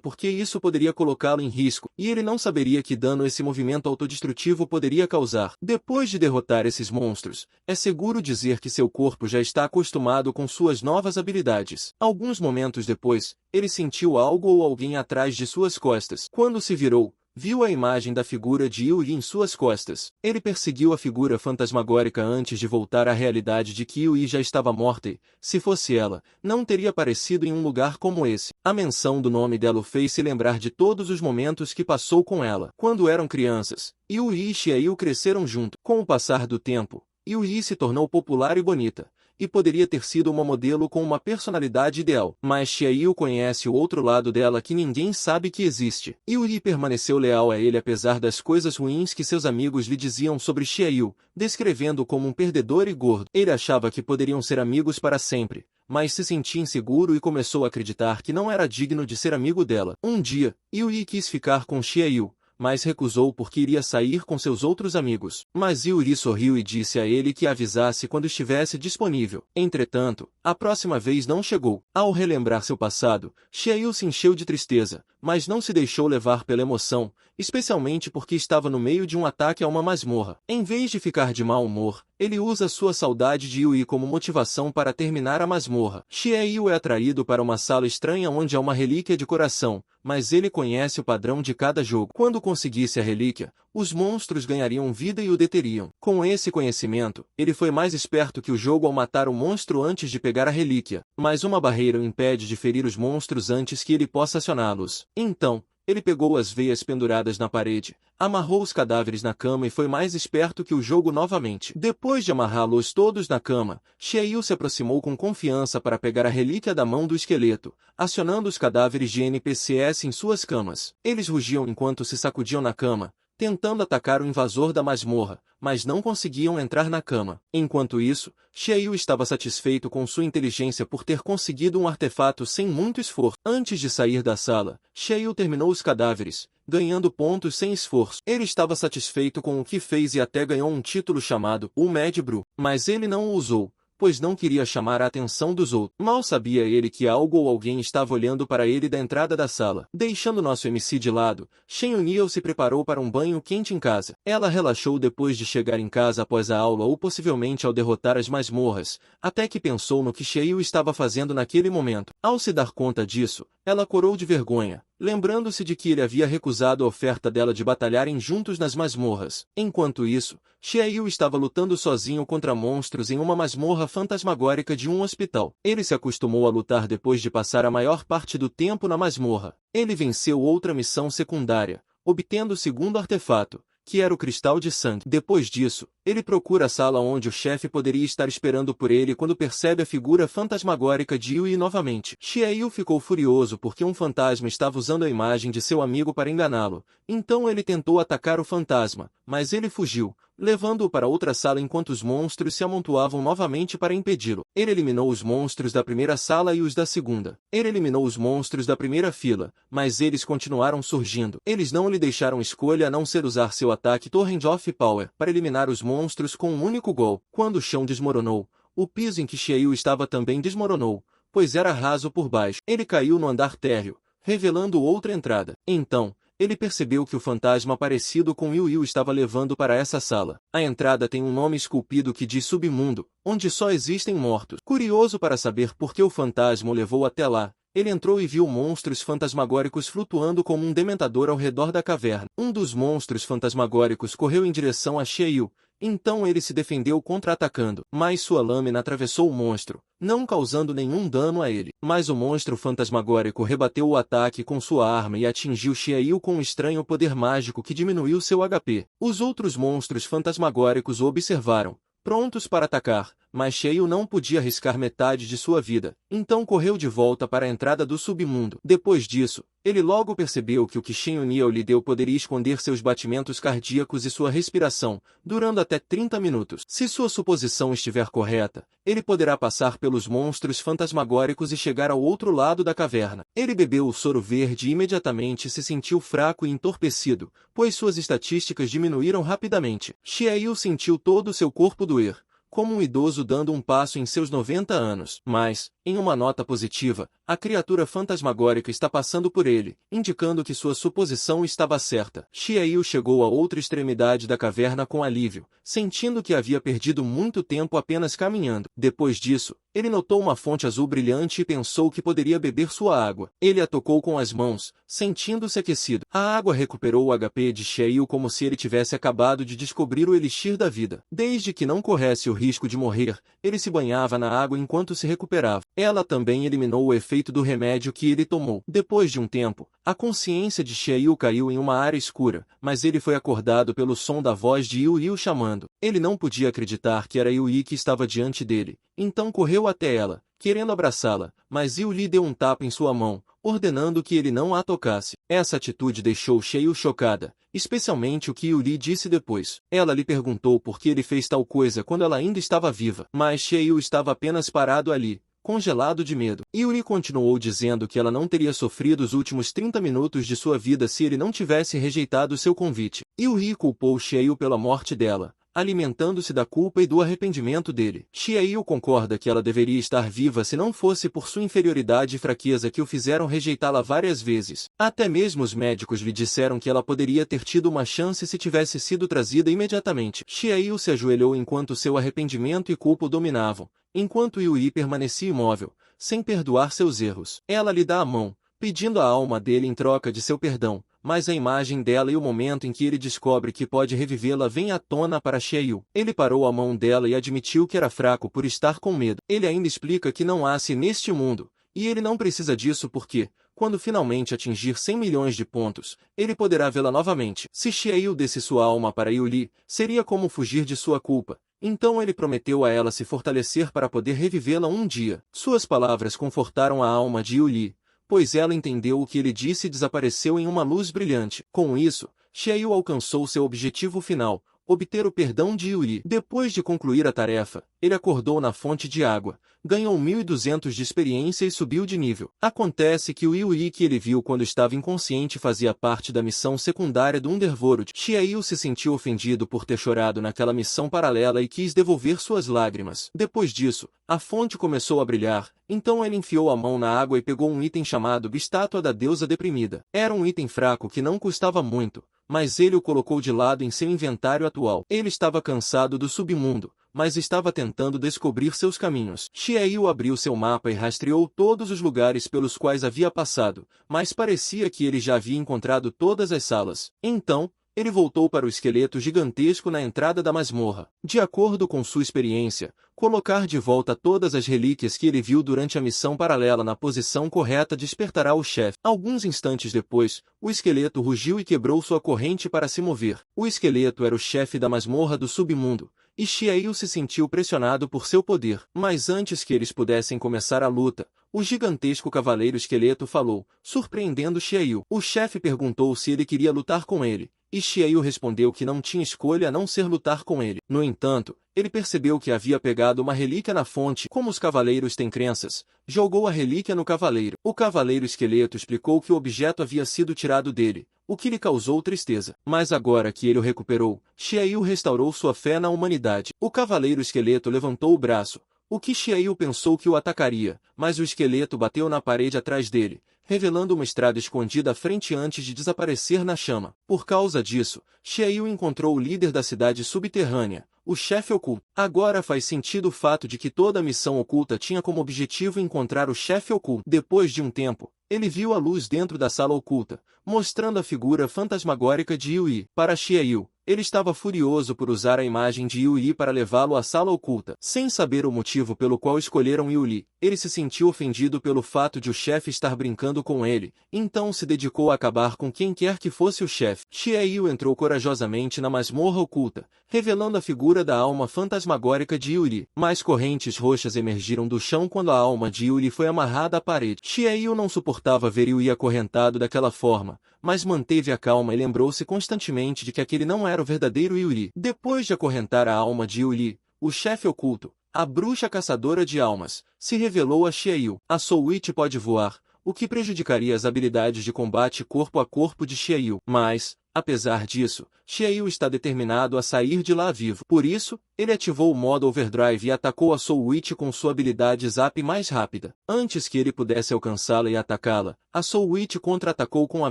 porque isso poderia colocá-lo em risco, e ele não saberia que dano esse movimento autodestrutivo poderia causar. Depois de derrotar esses monstros, é seguro dizer que seu corpo já está acostumado com suas novas habilidades. Alguns momentos depois, ele sentiu algo ou alguém atrás de suas costas. Quando se virou, viu a imagem da figura de Yui em suas costas. Ele perseguiu a figura fantasmagórica antes de voltar à realidade de que Yui já estava morta e, se fosse ela, não teria aparecido em um lugar como esse. A menção do nome dela o fez se lembrar de todos os momentos que passou com ela. Quando eram crianças, Yui e Xiaoyu cresceram junto. Com o passar do tempo, Yui se tornou popular e bonita, e poderia ter sido uma modelo com uma personalidade ideal. Mas Xiaoyu conhece o outro lado dela que ninguém sabe que existe. Yui permaneceu leal a ele apesar das coisas ruins que seus amigos lhe diziam sobre Xiaoyu, descrevendo-o como um perdedor e gordo. Ele achava que poderiam ser amigos para sempre, mas se sentia inseguro e começou a acreditar que não era digno de ser amigo dela. Um dia, Yui quis ficar com Xiaoyu, mas recusou porque iria sair com seus outros amigos. Mas Yuri sorriu e disse a ele que avisasse quando estivesse disponível. Entretanto, a próxima vez não chegou. Ao relembrar seu passado, Xiaoyu se encheu de tristeza, mas não se deixou levar pela emoção, especialmente porque estava no meio de um ataque a uma masmorra. Em vez de ficar de mau humor, ele usa sua saudade de Yui como motivação para terminar a masmorra. Xiaoyu é atraído para uma sala estranha onde há uma relíquia de coração, mas ele conhece o padrão de cada jogo. Quando conseguisse a relíquia, os monstros ganhariam vida e o deteriam. Com esse conhecimento, ele foi mais esperto que o jogo ao matar o monstro antes de pegar a relíquia, mas uma barreira o impede de ferir os monstros antes que ele possa acioná-los. Então, ele pegou as veias penduradas na parede, amarrou os cadáveres na cama e foi mais esperto que o jogo novamente. Depois de amarrá-los todos na cama, Xiaoyu se aproximou com confiança para pegar a relíquia da mão do esqueleto, acionando os cadáveres de NPCs em suas camas. Eles rugiam enquanto se sacudiam na cama, tentando atacar o invasor da masmorra, mas não conseguiam entrar na cama. Enquanto isso, Xiaoyu estava satisfeito com sua inteligência por ter conseguido um artefato sem muito esforço. Antes de sair da sala, Xiaoyu terminou os cadáveres, ganhando pontos sem esforço. Ele estava satisfeito com o que fez e até ganhou um título chamado o Mad Bru, mas ele não o usou, pois não queria chamar a atenção dos outros. Mal sabia ele que algo ou alguém estava olhando para ele da entrada da sala. Deixando nosso MC de lado, Shen Yunil se preparou para um banho quente em casa. Ela relaxou depois de chegar em casa após a aula ou possivelmente ao derrotar as masmorras, até que pensou no que Xiaoyu estava fazendo naquele momento. Ao se dar conta disso, ela corou de vergonha, lembrando-se de que ele havia recusado a oferta dela de batalharem juntos nas masmorras. Enquanto isso, Xiaoyu estava lutando sozinho contra monstros em uma masmorra fantasmagórica de um hospital. Ele se acostumou a lutar depois de passar a maior parte do tempo na masmorra. Ele venceu outra missão secundária, obtendo o segundo artefato, que era o cristal de sangue. Depois disso, ele procura a sala onde o chefe poderia estar esperando por ele quando percebe a figura fantasmagórica de Yui novamente. Xiaoyu ficou furioso porque um fantasma estava usando a imagem de seu amigo para enganá-lo. Então ele tentou atacar o fantasma, mas ele fugiu, levando-o para outra sala enquanto os monstros se amontoavam novamente para impedi-lo. Ele eliminou os monstros da primeira sala e os da segunda. Ele eliminou os monstros da primeira fila, mas eles continuaram surgindo. Eles não lhe deixaram escolha a não ser usar seu ataque Torrent of Power para eliminar os monstros com um único gol. Quando o chão desmoronou, o piso em que Xiaoyu estava também desmoronou, pois era raso por baixo. Ele caiu no andar térreo, revelando outra entrada. Então, ele percebeu que o fantasma parecido com Yu estava levando para essa sala. A entrada tem um nome esculpido que diz Submundo, onde só existem mortos. Curioso para saber por que o fantasma o levou até lá, ele entrou e viu monstros fantasmagóricos flutuando como um dementador ao redor da caverna. Um dos monstros fantasmagóricos correu em direção a Xiaoyu, Então ele se defendeu contra-atacando, mas sua lâmina atravessou o monstro, não causando nenhum dano a ele. Mas o monstro fantasmagórico rebateu o ataque com sua arma e atingiu Xiaoyu com um estranho poder mágico que diminuiu seu HP. Os outros monstros fantasmagóricos o observaram, prontos para atacar, mas Xiaoyu não podia arriscar metade de sua vida, então correu de volta para a entrada do submundo. Depois disso, ele logo percebeu que o que Shen Niao lhe deu poderia esconder seus batimentos cardíacos e sua respiração, durando até 30 minutos. Se sua suposição estiver correta, ele poderá passar pelos monstros fantasmagóricos e chegar ao outro lado da caverna. Ele bebeu o soro verde e imediatamente se sentiu fraco e entorpecido, pois suas estatísticas diminuíram rapidamente. Xiaoyu sentiu todo o seu corpo doer, como um idoso dando um passo em seus 90 anos. Mas, em uma nota positiva, a criatura fantasmagórica está passando por ele, indicando que sua suposição estava certa. Xiaoyu chegou à outra extremidade da caverna com alívio, sentindo que havia perdido muito tempo apenas caminhando. Depois disso, ele notou uma fonte azul brilhante e pensou que poderia beber sua água. Ele a tocou com as mãos, sentindo-se aquecido. A água recuperou o HP de Xiaoyu como se ele tivesse acabado de descobrir o elixir da vida. Desde que não corresse o risco de morrer, ele se banhava na água enquanto se recuperava. Ela também eliminou o efeito do remédio que ele tomou. Depois de um tempo, a consciência de Xiaoyu caiu em uma área escura, mas ele foi acordado pelo som da voz de Yu Yu chamando. Ele não podia acreditar que era Yu Yi que estava diante dele, então correu até ela, querendo abraçá-la, mas Yu Li deu um tapa em sua mão, ordenando que ele não a tocasse. Essa atitude deixou Xiaoyu chocada, especialmente o que Yu Li disse depois. Ela lhe perguntou por que ele fez tal coisa quando ela ainda estava viva, mas Xiaoyu estava apenas parado ali, congelado de medo. Yuri continuou dizendo que ela não teria sofrido os últimos 30 minutos de sua vida se ele não tivesse rejeitado seu convite. Yuri culpou Xiaoyu pela morte dela, alimentando-se da culpa e do arrependimento dele. Xiaoyu concorda que ela deveria estar viva se não fosse por sua inferioridade e fraqueza que o fizeram rejeitá-la várias vezes. Até mesmo os médicos lhe disseram que ela poderia ter tido uma chance se tivesse sido trazida imediatamente. Xiaoyu se ajoelhou enquanto seu arrependimento e culpa o dominavam, enquanto Yui permanecia imóvel, sem perdoar seus erros. Ela lhe dá a mão, pedindo a alma dele em troca de seu perdão, mas a imagem dela e o momento em que ele descobre que pode revivê-la vem à tona para Xiaoyu. Ele parou a mão dela e admitiu que era fraco por estar com medo. Ele ainda explica que não há se neste mundo, e ele não precisa disso porque, quando finalmente atingir 100 milhões de pontos, ele poderá vê-la novamente. Se Xiaoyu desse sua alma para Yuli, seria como fugir de sua culpa. Então ele prometeu a ela se fortalecer para poder revivê-la um dia. Suas palavras confortaram a alma de Yuli, pois ela entendeu o que ele disse e desapareceu em uma luz brilhante. Com isso, Xiaoyu alcançou seu objetivo final, obter o perdão de Yuli. Depois de concluir a tarefa, ele acordou na fonte de água, ganhou 1.200 de experiência e subiu de nível. Acontece que o Yui que ele viu quando estava inconsciente fazia parte da missão secundária do Underworld. Xiaoyu se sentiu ofendido por ter chorado naquela missão paralela e quis devolver suas lágrimas. Depois disso, a fonte começou a brilhar, então ele enfiou a mão na água e pegou um item chamado Estátua da Deusa Deprimida. Era um item fraco que não custava muito, mas ele o colocou de lado em seu inventário atual. Ele estava cansado do submundo, mas estava tentando descobrir seus caminhos. Xiaoyu abriu seu mapa e rastreou todos os lugares pelos quais havia passado, mas parecia que ele já havia encontrado todas as salas. Então, ele voltou para o esqueleto gigantesco na entrada da masmorra. De acordo com sua experiência, colocar de volta todas as relíquias que ele viu durante a missão paralela na posição correta despertará o chefe. Alguns instantes depois, o esqueleto rugiu e quebrou sua corrente para se mover. O esqueleto era o chefe da masmorra do submundo, e Xiaoyu se sentiu pressionado por seu poder. Mas antes que eles pudessem começar a luta, o gigantesco cavaleiro esqueleto falou, surpreendendo Xiaoyu. O chefe perguntou se ele queria lutar com ele, e Xiaoyu respondeu que não tinha escolha a não ser lutar com ele. No entanto, ele percebeu que havia pegado uma relíquia na fonte. Como os cavaleiros têm crenças, jogou a relíquia no cavaleiro. O cavaleiro esqueleto explicou que o objeto havia sido tirado dele, o que lhe causou tristeza. Mas agora que ele o recuperou, Xiaoyu restaurou sua fé na humanidade. O cavaleiro esqueleto levantou o braço, o que Xiaoyu pensou que o atacaria, mas o esqueleto bateu na parede atrás dele, revelando uma estrada escondida à frente antes de desaparecer na chama. Por causa disso, Xiaoyu encontrou o líder da cidade subterrânea, o chefe oculto. Agora faz sentido o fato de que toda a missão oculta tinha como objetivo encontrar o chefe oculto. Depois de um tempo, ele viu a luz dentro da sala oculta, mostrando a figura fantasmagórica de Yui. Para Xiaoyu, ele estava furioso por usar a imagem de Yui para levá-lo à sala oculta. Sem saber o motivo pelo qual escolheram Yui, ele se sentiu ofendido pelo fato de o chefe estar brincando com ele, então se dedicou a acabar com quem quer que fosse o chefe. Xiaoyu entrou corajosamente na masmorra oculta, revelando a figura da alma fantasmagórica de Yui. Mais correntes roxas emergiram do chão quando a alma de Yui foi amarrada à parede. Xiaoyu não suportava ver Yui acorrentado daquela forma, mas manteve a calma e lembrou-se constantemente de que aquele não era o verdadeiro Yui. Depois de acorrentar a alma de Yui, o chefe oculto, a bruxa caçadora de almas, se revelou a Xiaoyu. A Soul Witch pode voar, o que prejudicaria as habilidades de combate corpo a corpo de Xiaoyu. Mas, apesar disso, Xiaoyu está determinado a sair de lá vivo. Por isso, ele ativou o modo Overdrive e atacou a Soul Witch com sua habilidade Zap mais rápida. Antes que ele pudesse alcançá-la e atacá-la, a Soul Witch contra-atacou com a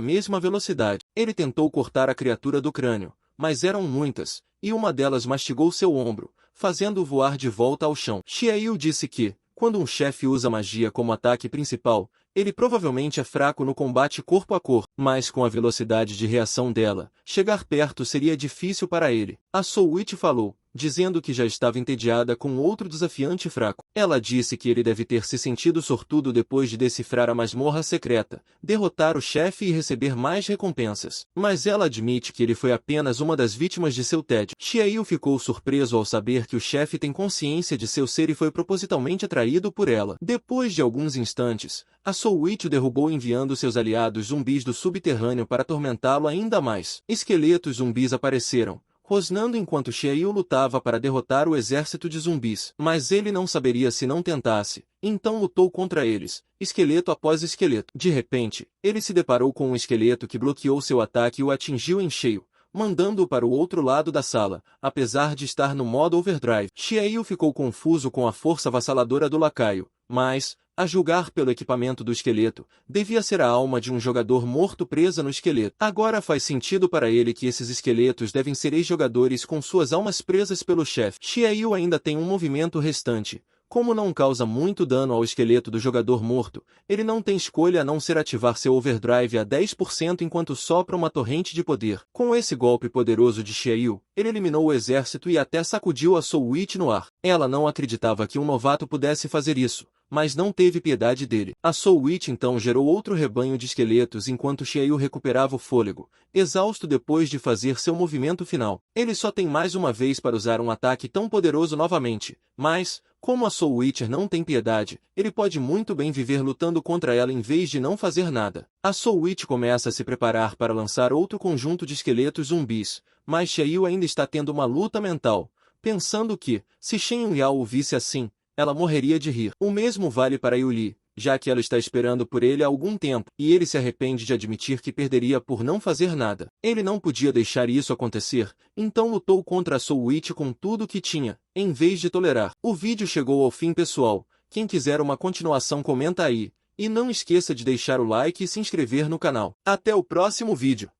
mesma velocidade. Ele tentou cortar a criatura do crânio, mas eram muitas, e uma delas mastigou seu ombro, fazendo-o voar de volta ao chão. Xiaoyu disse que, quando um chefe usa magia como ataque principal, ele provavelmente é fraco no combate corpo a corpo, mas com a velocidade de reação dela, chegar perto seria difícil para ele. A Soul Witch falou, dizendo que já estava entediada com outro desafiante fraco. Ela disse que ele deve ter se sentido sortudo depois de decifrar a masmorra secreta, derrotar o chefe e receber mais recompensas. Mas ela admite que ele foi apenas uma das vítimas de seu tédio. Xiaoyu ficou surpreso ao saber que o chefe tem consciência de seu ser e foi propositalmente atraído por ela. Depois de alguns instantes, a Soul Witch o derrubou enviando seus aliados zumbis do subterrâneo para atormentá-lo ainda mais. Esqueletos zumbis apareceram, rosnando enquanto Xiaoyu lutava para derrotar o exército de zumbis. Mas ele não saberia se não tentasse, então lutou contra eles, esqueleto após esqueleto. De repente, ele se deparou com um esqueleto que bloqueou seu ataque e o atingiu em cheio, mandando-o para o outro lado da sala, apesar de estar no modo Overdrive. Xiaoyu ficou confuso com a força avassaladora do lacaio, mas, a julgar pelo equipamento do esqueleto, devia ser a alma de um jogador morto presa no esqueleto. Agora faz sentido para ele que esses esqueletos devem ser ex-jogadores com suas almas presas pelo chefe. Xiaoyu ainda tem um movimento restante. Como não causa muito dano ao esqueleto do jogador morto, ele não tem escolha a não ser ativar seu Overdrive a 10% enquanto sopra uma torrente de poder. Com esse golpe poderoso de Xiaoyu, ele eliminou o exército e até sacudiu a Soul Witch no ar. Ela não acreditava que um novato pudesse fazer isso, mas não teve piedade dele. A Soul Witch então gerou outro rebanho de esqueletos enquanto Xiaoyu recuperava o fôlego, exausto depois de fazer seu movimento final. Ele só tem mais uma vez para usar um ataque tão poderoso novamente, mas, como a Soul Witcher não tem piedade, ele pode muito bem viver lutando contra ela em vez de não fazer nada. A Soul Witch começa a se preparar para lançar outro conjunto de esqueletos zumbis, mas Xiaoyu ainda está tendo uma luta mental, pensando que, se Shen Yao o visse assim, ela morreria de rir. O mesmo vale para Yuli, já que ela está esperando por ele há algum tempo, e ele se arrepende de admitir que perderia por não fazer nada. Ele não podia deixar isso acontecer, então lutou contra a Soul Witch com tudo o que tinha, em vez de tolerar. O vídeo chegou ao fim, pessoal. Quem quiser uma continuação comenta aí, e não esqueça de deixar o like e se inscrever no canal. Até o próximo vídeo.